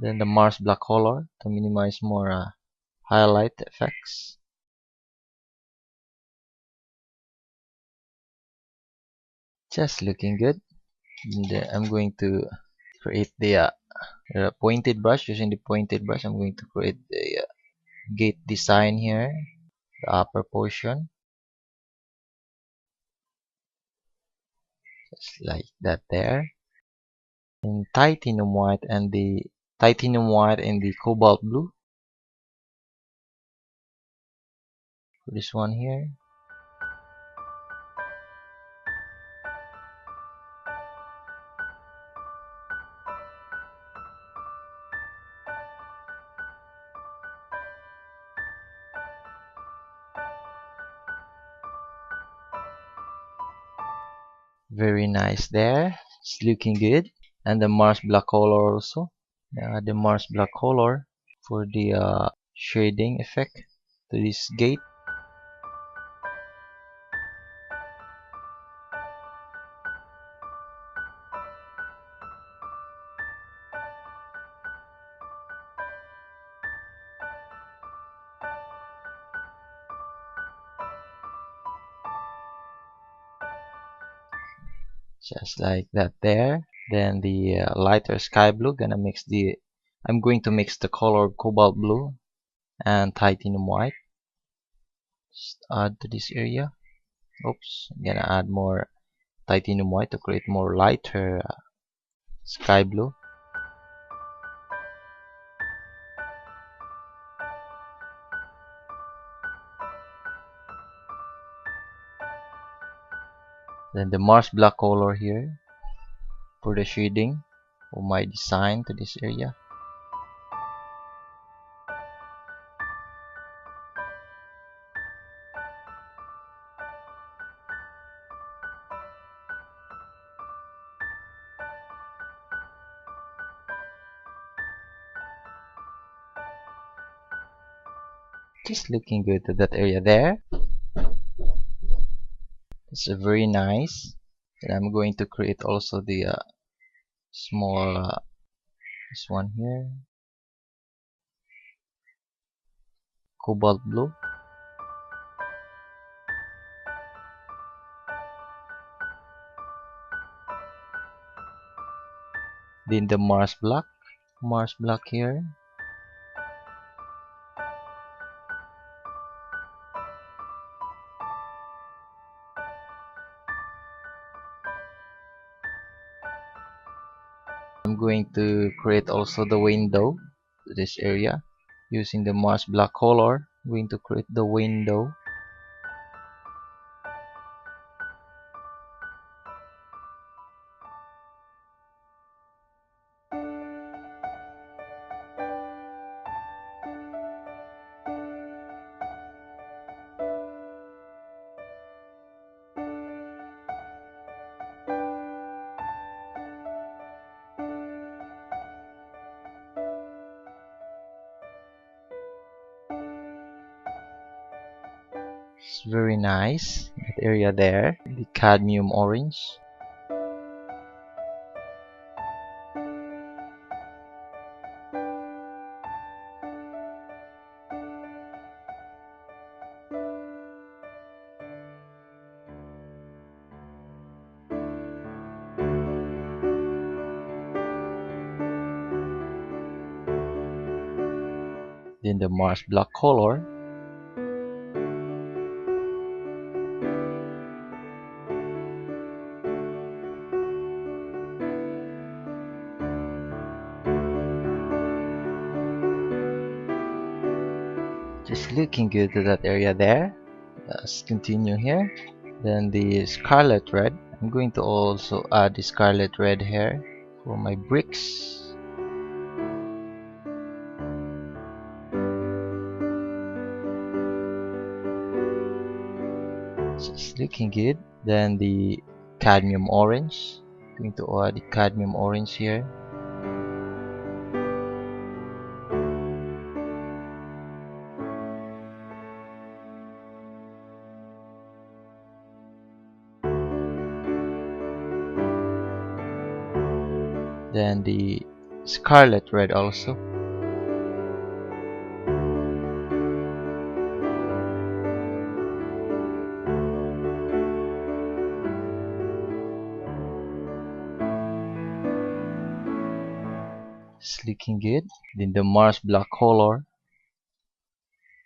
Then the marsh black color to minimize more highlight effects. Just looking good. And I'm going to create the pointed brush. Using the pointed brush, I'm going to create the gate design here, the upper portion, just like that there. In titanium white and the cobalt blue for this one here. Very nice there. It's looking good. And the marsh black color also. The marsh black color for the shading effect to this gate. Just like that there. Then the lighter sky blue, I'm going to mix the color cobalt blue and titanium white. Just add to this area. Oops, I'm gonna add more titanium white to create more lighter sky blue. Then the marsh black color here for the shading of my design to this area. Just looking good to that area there. It's very nice. And I'm going to create also the small this one here, cobalt blue. Then the marsh black here. I'm going to create also the window to this area using the marsh black color. I'm going to create the window. It's very nice. That area there, the cadmium orange. Then the marsh black color. Just looking good to that area there. Let's continue here. Then the Scarlet Red. I'm going to also add the Scarlet Red here for my bricks. Just looking good. Then the Cadmium Orange. Going to add the Cadmium Orange here. Then the Scarlet Red also. It's looking good. Then the marsh black color.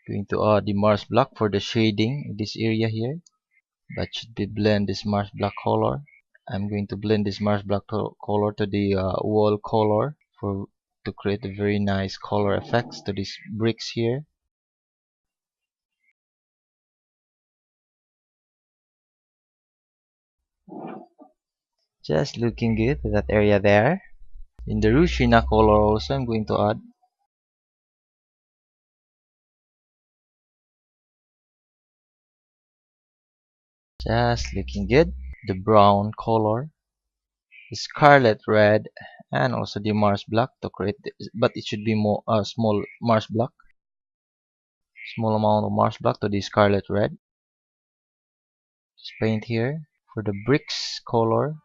Going to add the marsh black for the shading in this area here. But should be blend this marsh black color. I'm going to blend this marsh black color to the wall color to create a very nice color effects to these bricks here. Just looking good to that area there. In the Rushina color also I'm going to add. Just looking good. The brown color, the Scarlet Red, and also the marsh black to create but it should be more small marsh black. Small amount of marsh black to the Scarlet Red. Just paint here for the bricks color.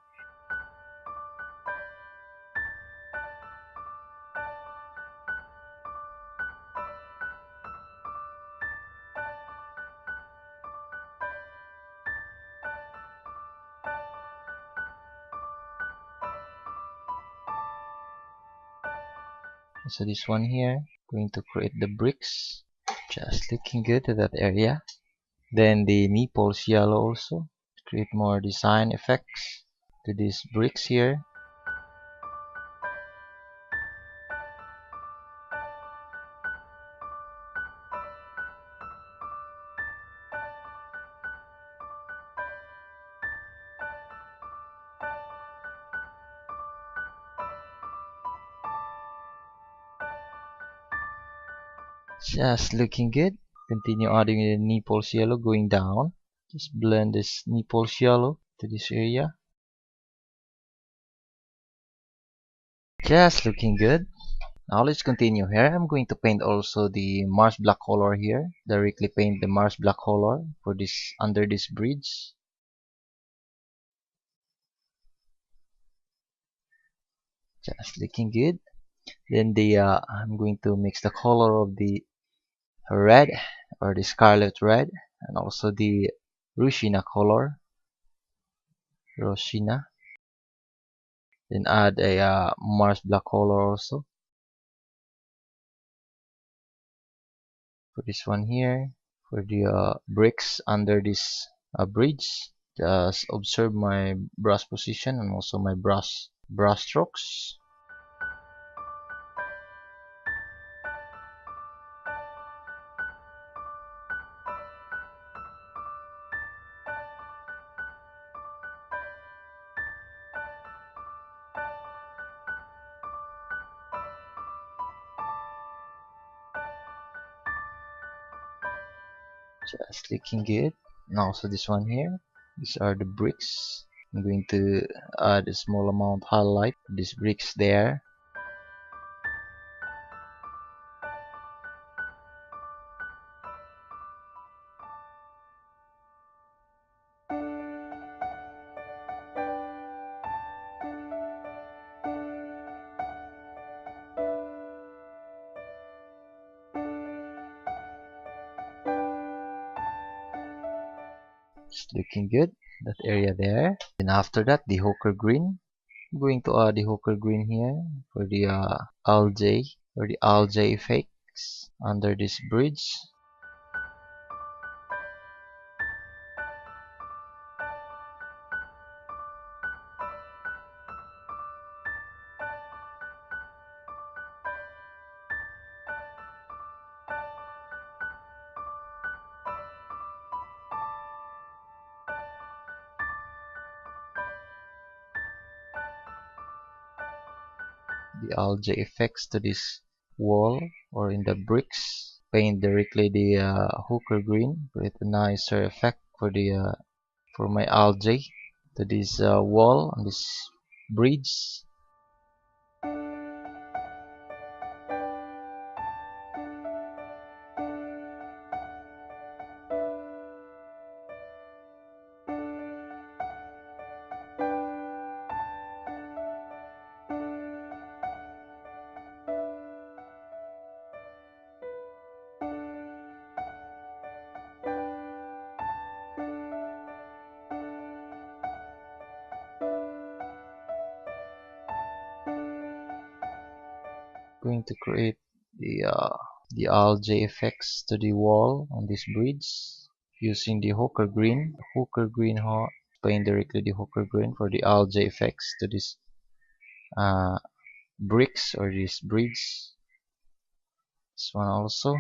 So this one here, going to create the bricks. Just looking good to that area. Then the Naples yellow also, create more design effects to these bricks here. Just looking good. Continue adding the Naples yellow going down. Just blend this Naples yellow to this area. Just looking good. Now let's continue here. I'm going to paint also the marsh black color here. Directly paint the marsh black color for this under this bridge. Just looking good. Then the I'm going to mix the color of the red or the Scarlet Red and also the Rushina color. Rushina. Then add a marsh black color also for this one here. For the bricks under this bridge, just observe my brush position and also my brush strokes. Just looking good. And also this one here, these are the bricks. I'm going to add a small amount highlight these bricks there. It's looking good, that area there. And after that, the ochre green. I'm going to add the ochre green here for the algae or the algae effects under this bridge. The algae effects to this wall or in the bricks. Paint directly the ochre green, create a nicer effect for the for my algae to this wall on this bridge. Going to create the algae effects to the wall on this bridge using the ochre green paint directly the ochre green for the algae effects to this uh, bricks or this bridge. This one also.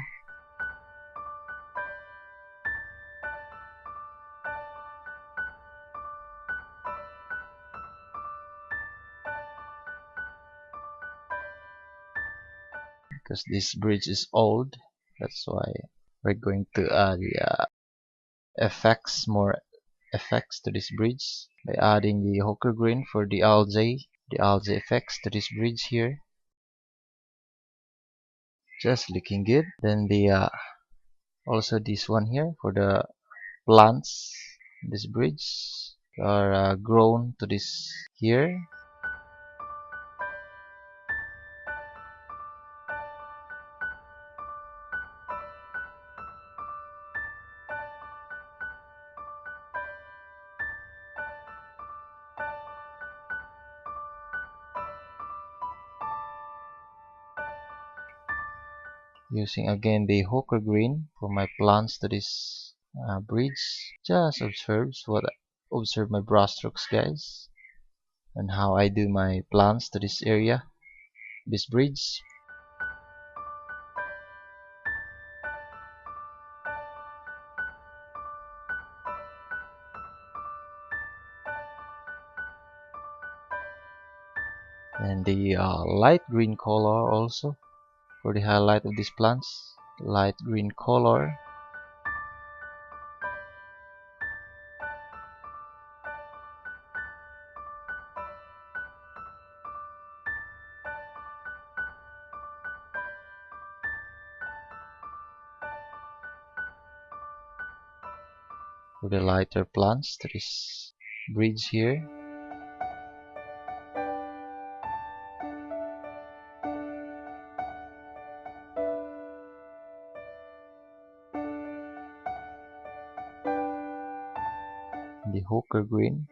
Because this bridge is old, that's why we're going to add the more effects to this bridge by adding the ochre green for the algae effects to this bridge here. Just looking good. Then the also this one here for the plants. This bridge are grown to this here. Using again the ochre green for my plants to this bridge. Just observe my brush strokes, guys, and how I do my plants to this area, this bridge. And the light green color also for the highlight of these plants. Light green color. For the lighter plants to this bridge here. The ochre green.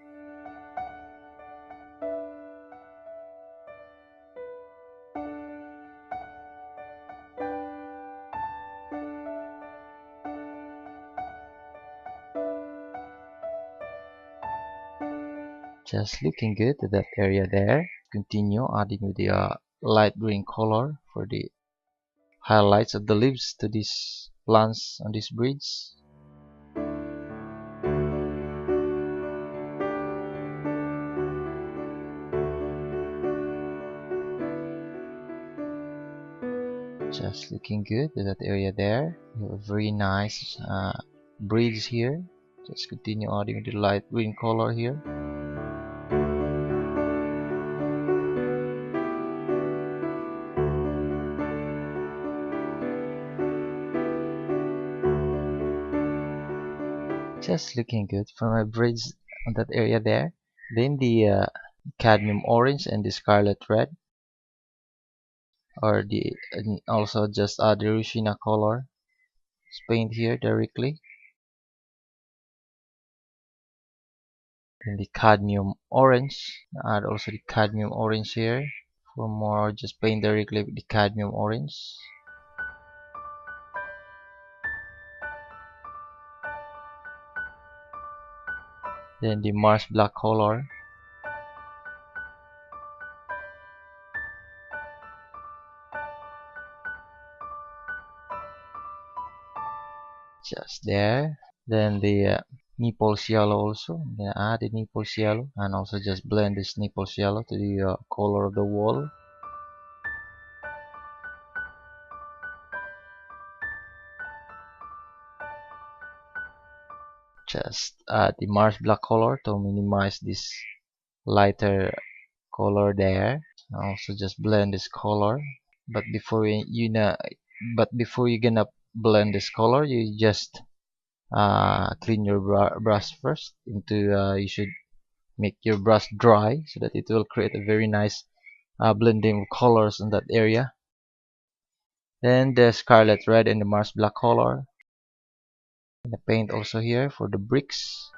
Just looking good to that area there. Continue adding with the light green color for the highlights of the leaves to these plants on this bridge. Just looking good to that area there. You have a very nice bridge here. Just continue adding the light green color here. Just looking good for my bridge on that area there. Then the cadmium orange and the scarlet red, or the and also just add the Rushina color. Just paint here directly. Then the cadmium orange. Add also the cadmium orange here. For more, just paint directly with the cadmium orange. Then the marsh black color. Just there. Then the nipples yellow also. I'm gonna add the nipples yellow and also just blend this nipples yellow to the color of the wall. Just add the marsh black color to minimize this lighter color there. Also just blend this color. But before you're gonna blend this color, you just clean your brush first. You should make your brush dry so that it will create a very nice blending of colors in that area. Then the scarlet red and the marsh black color. And the paint also here for the bricks.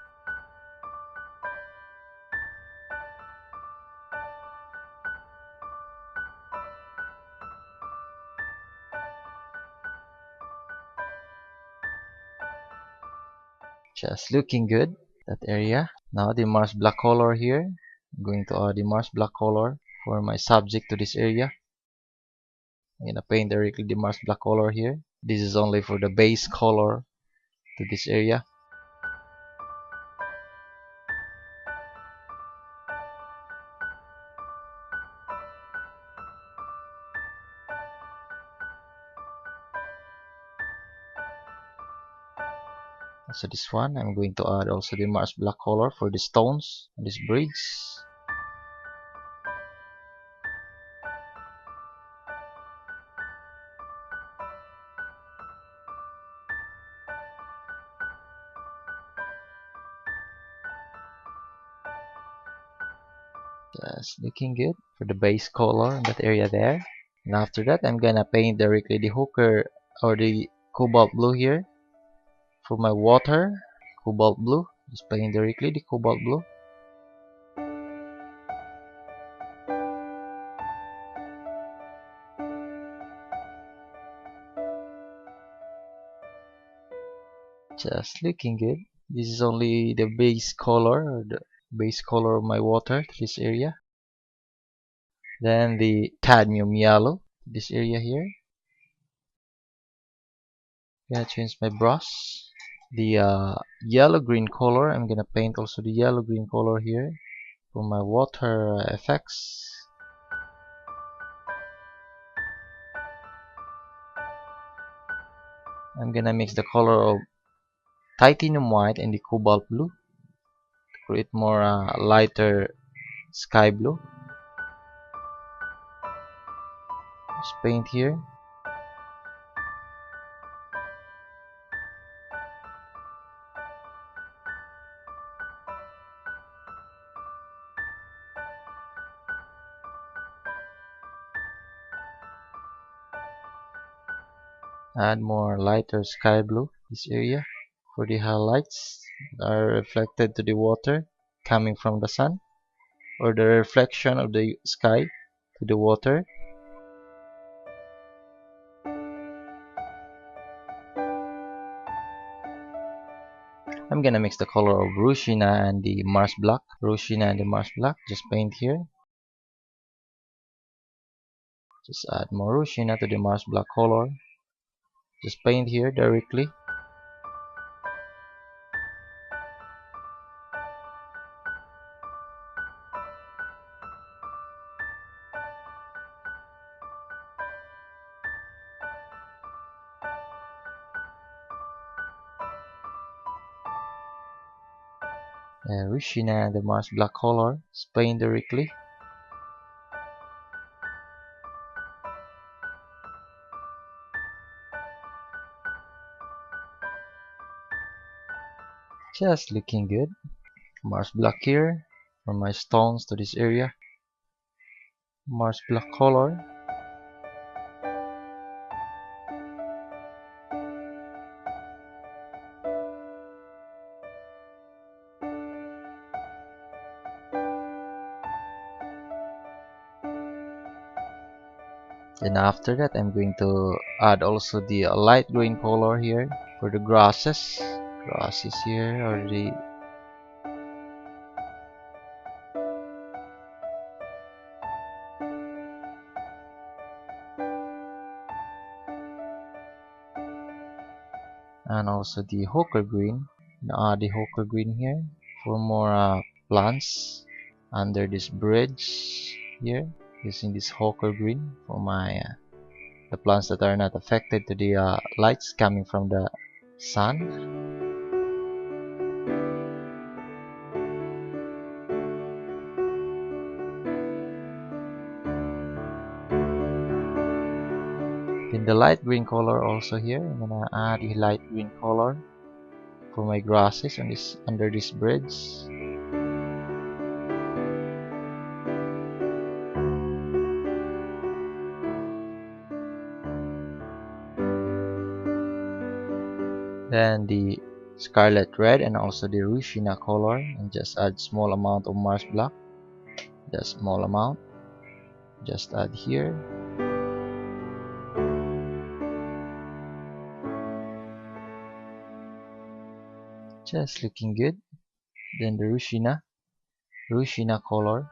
Just looking good, that area. Now the marsh black color here. I'm going to add the marsh black color for my subject to this area. I'm gonna paint directly the marsh black color here. This is only for the base color to this area. So this one, I'm going to add also the marsh black color for the stones on this bridge. Just looking good for the base color in that area there. And after that, I'm gonna paint directly the hooker or the cobalt blue here for my water. Cobalt blue, just paint directly the cobalt blue. Just looking good. This is only the base color or the base color of my water to this area. Then the cadmium yellow, this area here. Gonna change my brush. The yellow green color, I'm gonna paint also the yellow green color here for my water effects. I'm gonna mix the color of titanium white and the cobalt blue to create more lighter sky blue. Just paint here. Add more lighter sky blue this area for the highlights that are reflected to the water coming from the sun, or the reflection of the sky to the water. I'm gonna mix the color of Rushina and the marsh black. Rushina and the marsh black. Just paint here. Just add more Rushina to the marsh black color. Just paint here directly. Rushina and the marsh black color. Just paint directly. Just looking good. Marsh black here from my stones to this area. Marsh black color. Then after that, I'm going to add also the light green color here for the grasses. Grasses here already. And also the hawker green. Add the hawker green here for more plants under this bridge here, using this hawker green for my the plants that are not affected to the lights coming from the sun. Then the light green color also here, I'm gonna add the light green color for my grasses on this under this bridge. Then the Scarlet Red and also the Rushina color, and just add small amount of marsh block, just small amount, just add here. Just looking good. Then the Rushina color,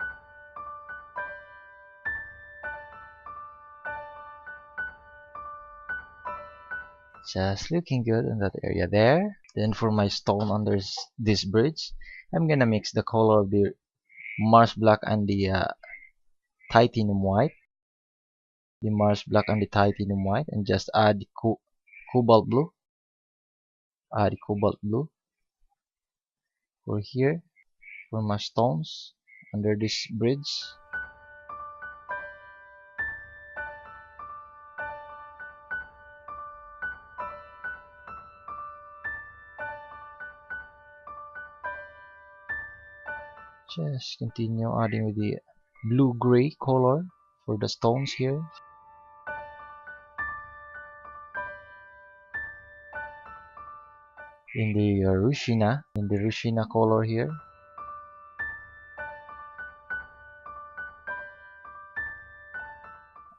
just looking good in that area there. Then for my stone under this bridge, I'm gonna mix the color of the marsh black and the titanium white, the marsh black and the titanium white, and just add the cobalt blue. Add the cobalt blue for here for my stones under this bridge. Just continue adding with the blue-gray color for the stones here. In the Rushina color here.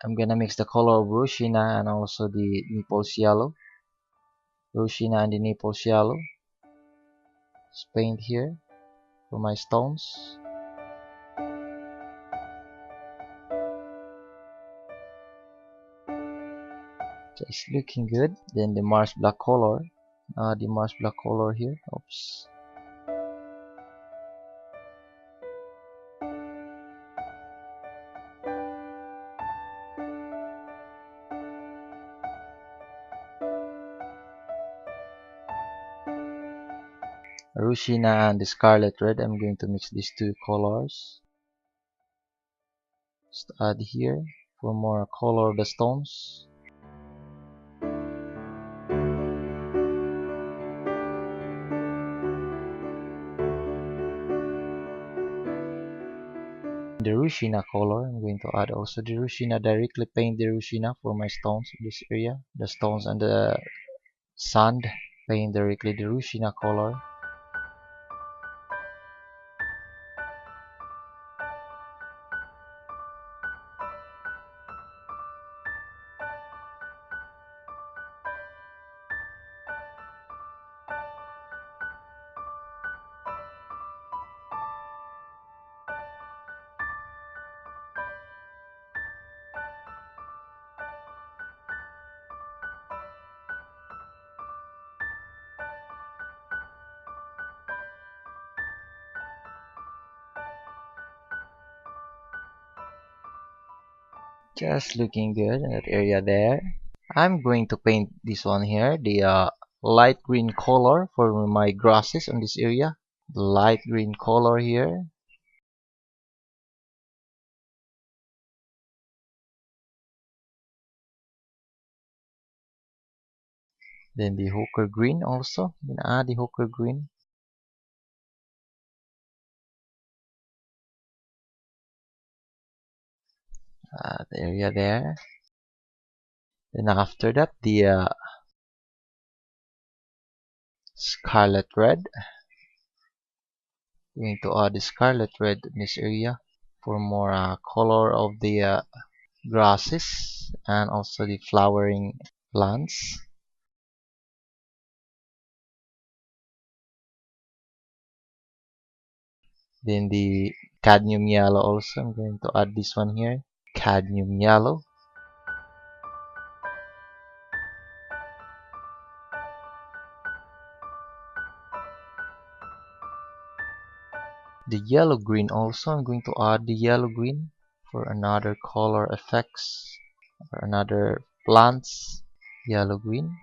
I'm gonna mix the color of Rushina and also the Naples yellow. Rushina and the Naples yellow. Just paint here for my stones. Just looking good. Then the marsh black color. The marsh black color here. Oops. Rushina and the Scarlet Red. I'm going to mix these two colors. Just add here for more color of the stones. The Rushina color, I'm going to add also the Rushina, directly paint the Rushina for my stones in this area. The stones and the sand, paint directly the Rushina color. Just looking good in that area there. I'm going to paint this one here, the light green color for my grasses on this area. The light green color here. Then the hooker green also. I'm gonna add the hooker green. The area there. Then after that, the Scarlet Red. Going to add the Scarlet Red in this area for more color of the grasses and also the flowering plants. Then the cadmium yellow also, I'm going to add this one here. Cadmium yellow. The yellow green also, I'm going to add the yellow green for another color effects or another plants. Yellow green.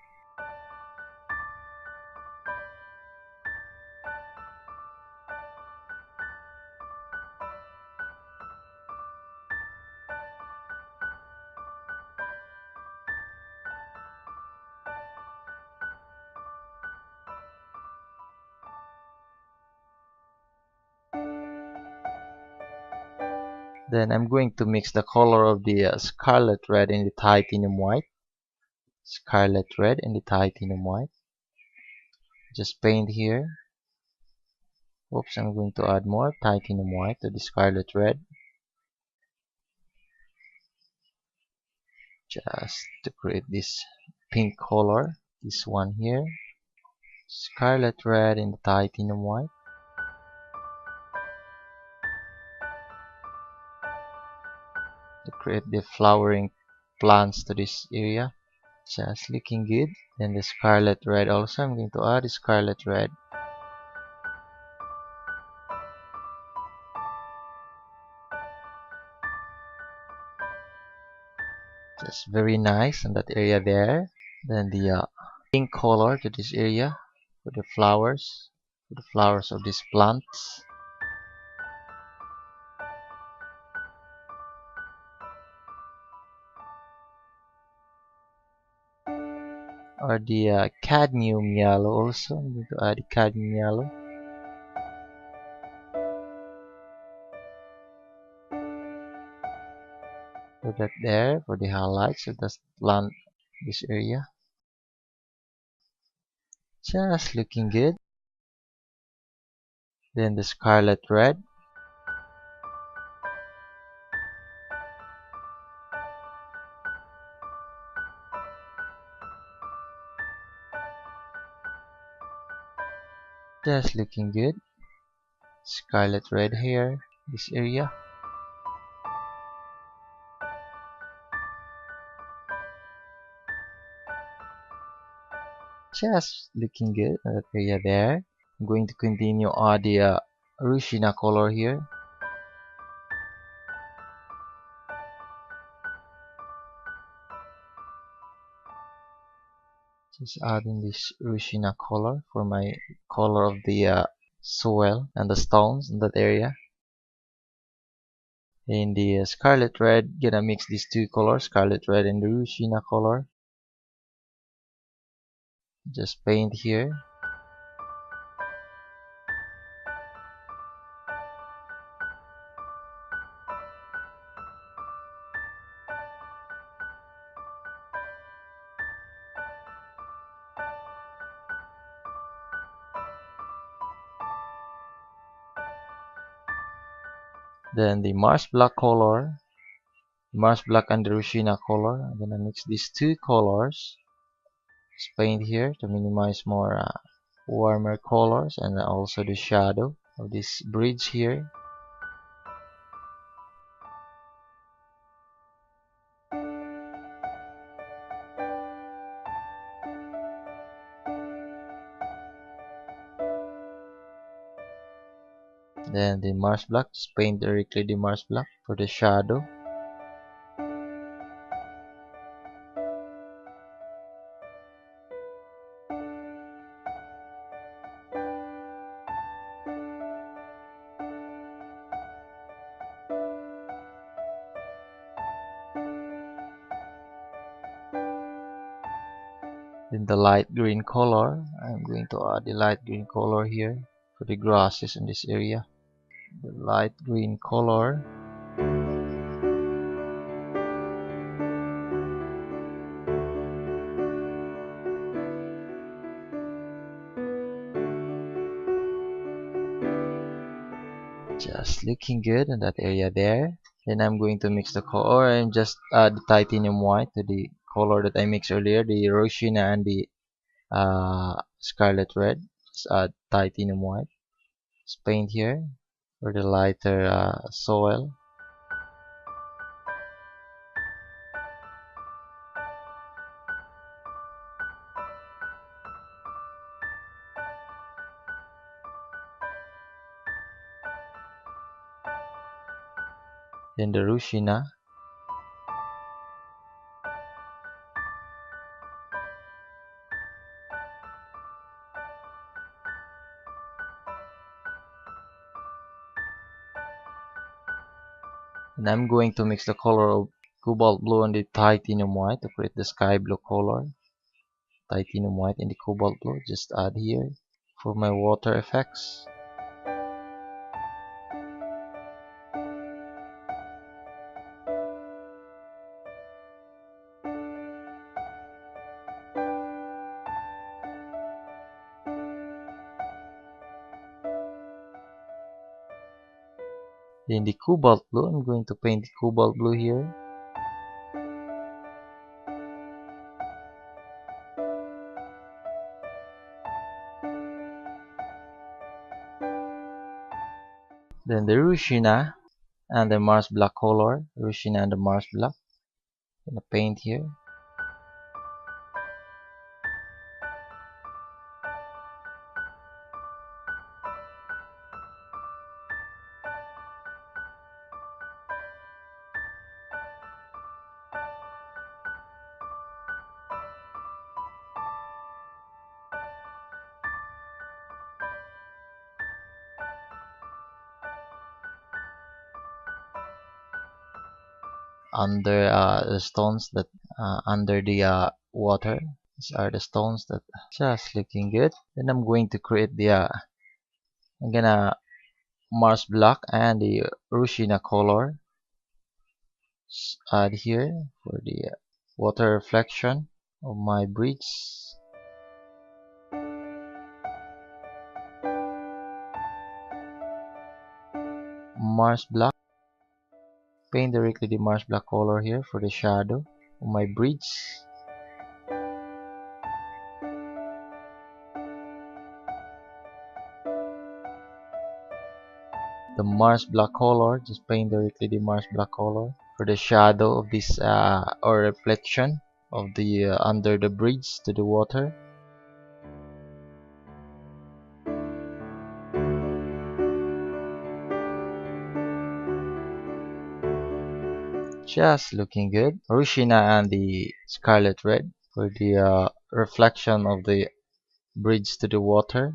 Then I'm going to mix the color of the scarlet red and the titanium white. Scarlet red and the titanium white. Just paint here. Oops, I'm going to add more titanium white to the scarlet red. Just to create this pink color. This one here. Scarlet red and the titanium white. To create the flowering plants to this area. Just looking good. Then the scarlet red also, I'm going to add the scarlet red. Just very nice in that area there. Then the pink color to this area for the flowers of these plants. Or the cadmium yellow also. I'm going to add the cadmium yellow. Put that there for the highlights of the plant, this area. Just looking good. Then the scarlet red. Just looking good. Scarlet red here, this area. Just looking good in that area there. I'm going to continue on the Rushina color here. Just adding this Rushina color for my color of the soil and the stones in that area. In the scarlet red, gonna mix these two colors, scarlet red and the Rushina color. Just paint here. Then the marsh black color, marsh black and the Rushina color. I'm gonna mix these two colors. Just paint here to minimize more warmer colors and also the shadow of this bridge here. Then the marsh black, just paint directly the marsh black for the shadow. Then the light green color, I'm going to add the light green color here for the grasses in this area. The light green color. Just looking good in that area there. Then I'm going to mix the color and just add the titanium white to the color that I mixed earlier, the Roshina and the Scarlet Red. Just add titanium white. Just paint here for the lighter soil. Then the Roshina. And I'm going to mix the color of Cobalt Blue and the Titanium White to create the Sky Blue color. Titanium White and the Cobalt Blue, just add here for my water effects. Then the Cobalt Blue, I'm going to paint the Cobalt Blue here. Then the Rushina and the Mars Black color. Rushina and the Mars Black. I'm gonna paint here. Under the stones that under the water. These are the stones that just looking good. Then I'm going to create the I'm gonna Mars Black and the Rushina color. Just add here for the water reflection of my bridge. Mars Black. Paint directly the Mars Black color here for the shadow of my bridge. The Mars Black color, just paint directly the Mars Black color for the shadow of this or reflection of the under the bridge to the water. Just looking good. Rushina and the Scarlet Red for the reflection of the bridge to the water.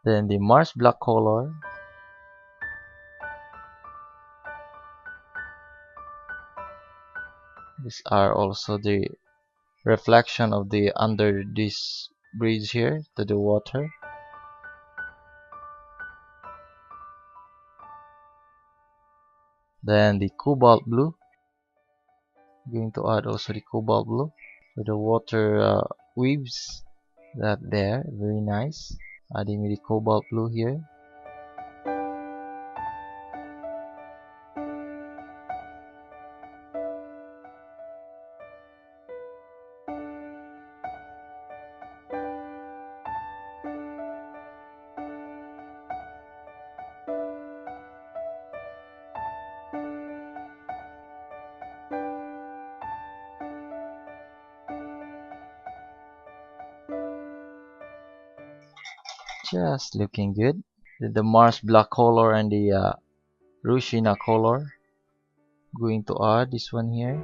Then the Mars Black color. These are also the reflection of the under this bridge here to the water. Then the Cobalt Blue. I'm going to add also the Cobalt Blue for the water waves. That there, very nice. Adding the Cobalt Blue here. Just looking good. The Mars Black color and the Rushina color. Going to add this one here.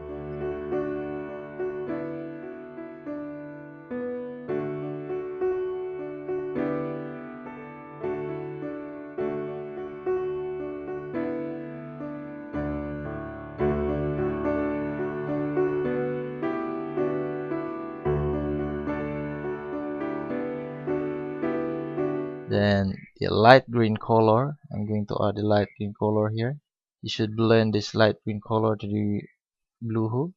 Then the light green color. I'm going to add the light green color here. You should blend this light green color to the blue hood,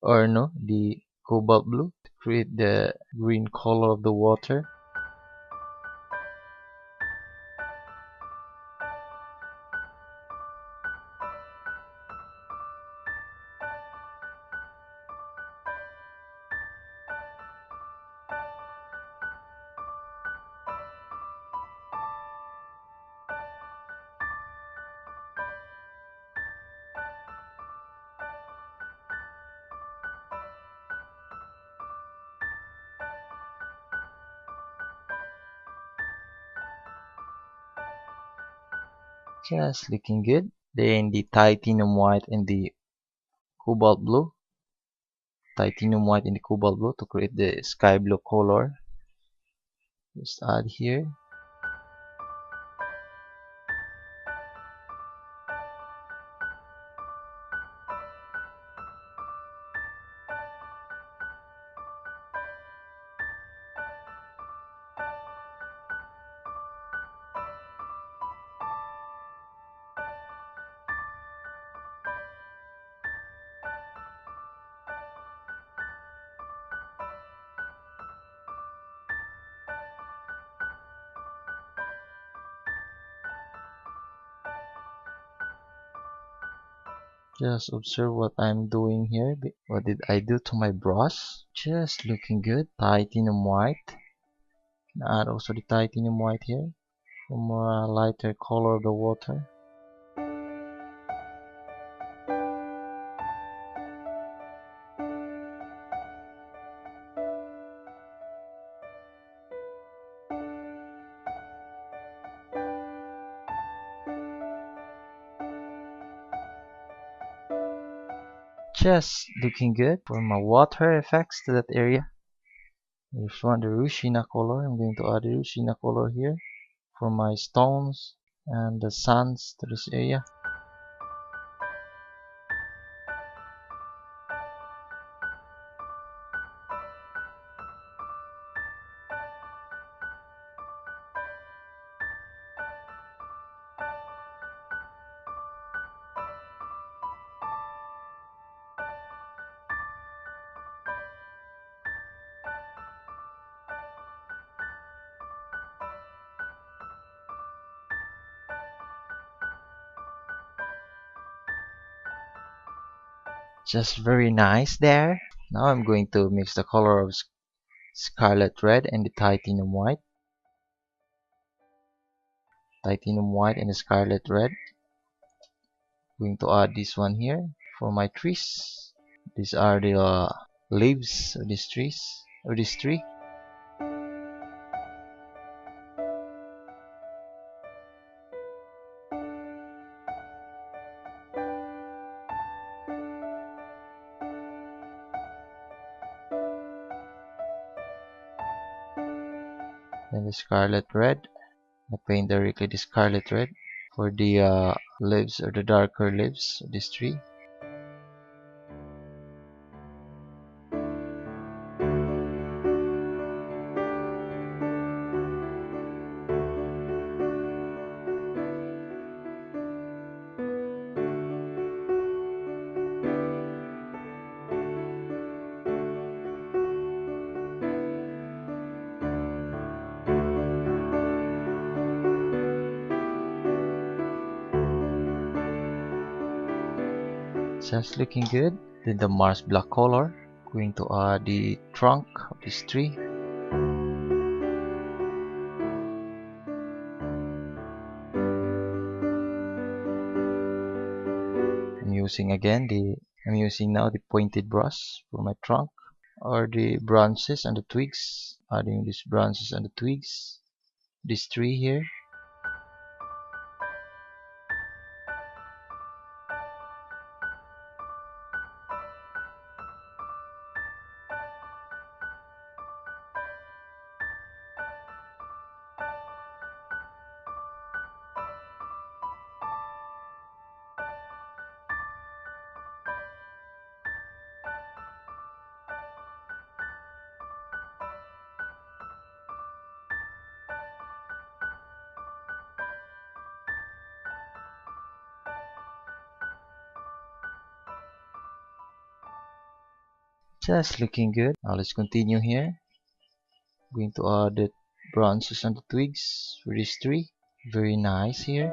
or no, the cobalt blue, to create the green color of the water. Just looking good. Then the titanium white and the cobalt blue. Titanium white and the cobalt blue to create the sky blue color. Just add here. Just observe what I'm doing here. What did I do to my brush? Just looking good. Titanium white. Add also the titanium white here for more lighter color of the water. Just looking good for my water effects to that area. If you want the Rushina color, I'm going to add the Rushina color here for my stones and the sands to this area. Just very nice there. Now I'm going to mix the color of Scarlet Red and the Titanium White. Titanium White and the Scarlet Red. Going to add this one here for my trees. These are the leaves of these trees, or this tree. Then the Scarlet Red. I paint directly the Scarlet Red for the leaves, or the darker leaves of this tree. Just looking good. Then the marsh black color. Going to add the trunk of this tree. I'm using now the pointed brush for my trunk, or the branches and the twigs. Adding these branches and the twigs. This tree here. Just looking good. Now let's continue here. Going to add the branches and the twigs for this tree. Very nice here.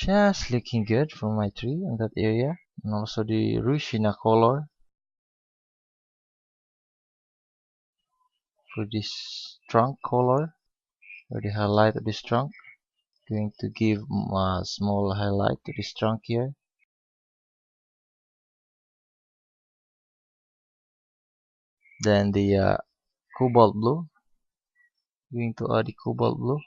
Just looking good for my tree in that area. And also the Rushina color for this trunk color, or the highlight of this trunk. Going to give a small highlight to this trunk here. Then the cobalt blue. Going to add the cobalt blue.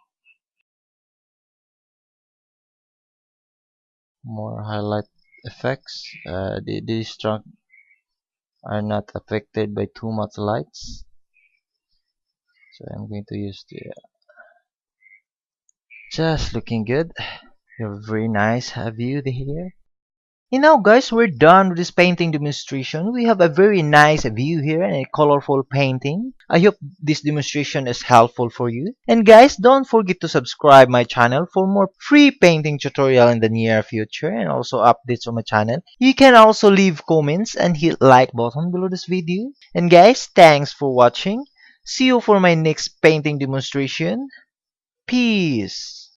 More highlight effects. These trunk are not affected by too much lights, so I'm going to use the just looking good. You have a very nice view here. And now guys, we're done with this painting demonstration. We have a very nice view here and a colorful painting. I hope this demonstration is helpful for you. And guys, don't forget to subscribe my channel for more free painting tutorial in the near future and also updates on my channel. You can also leave comments and hit like button below this video. And guys, thanks for watching. See you for my next painting demonstration. Peace.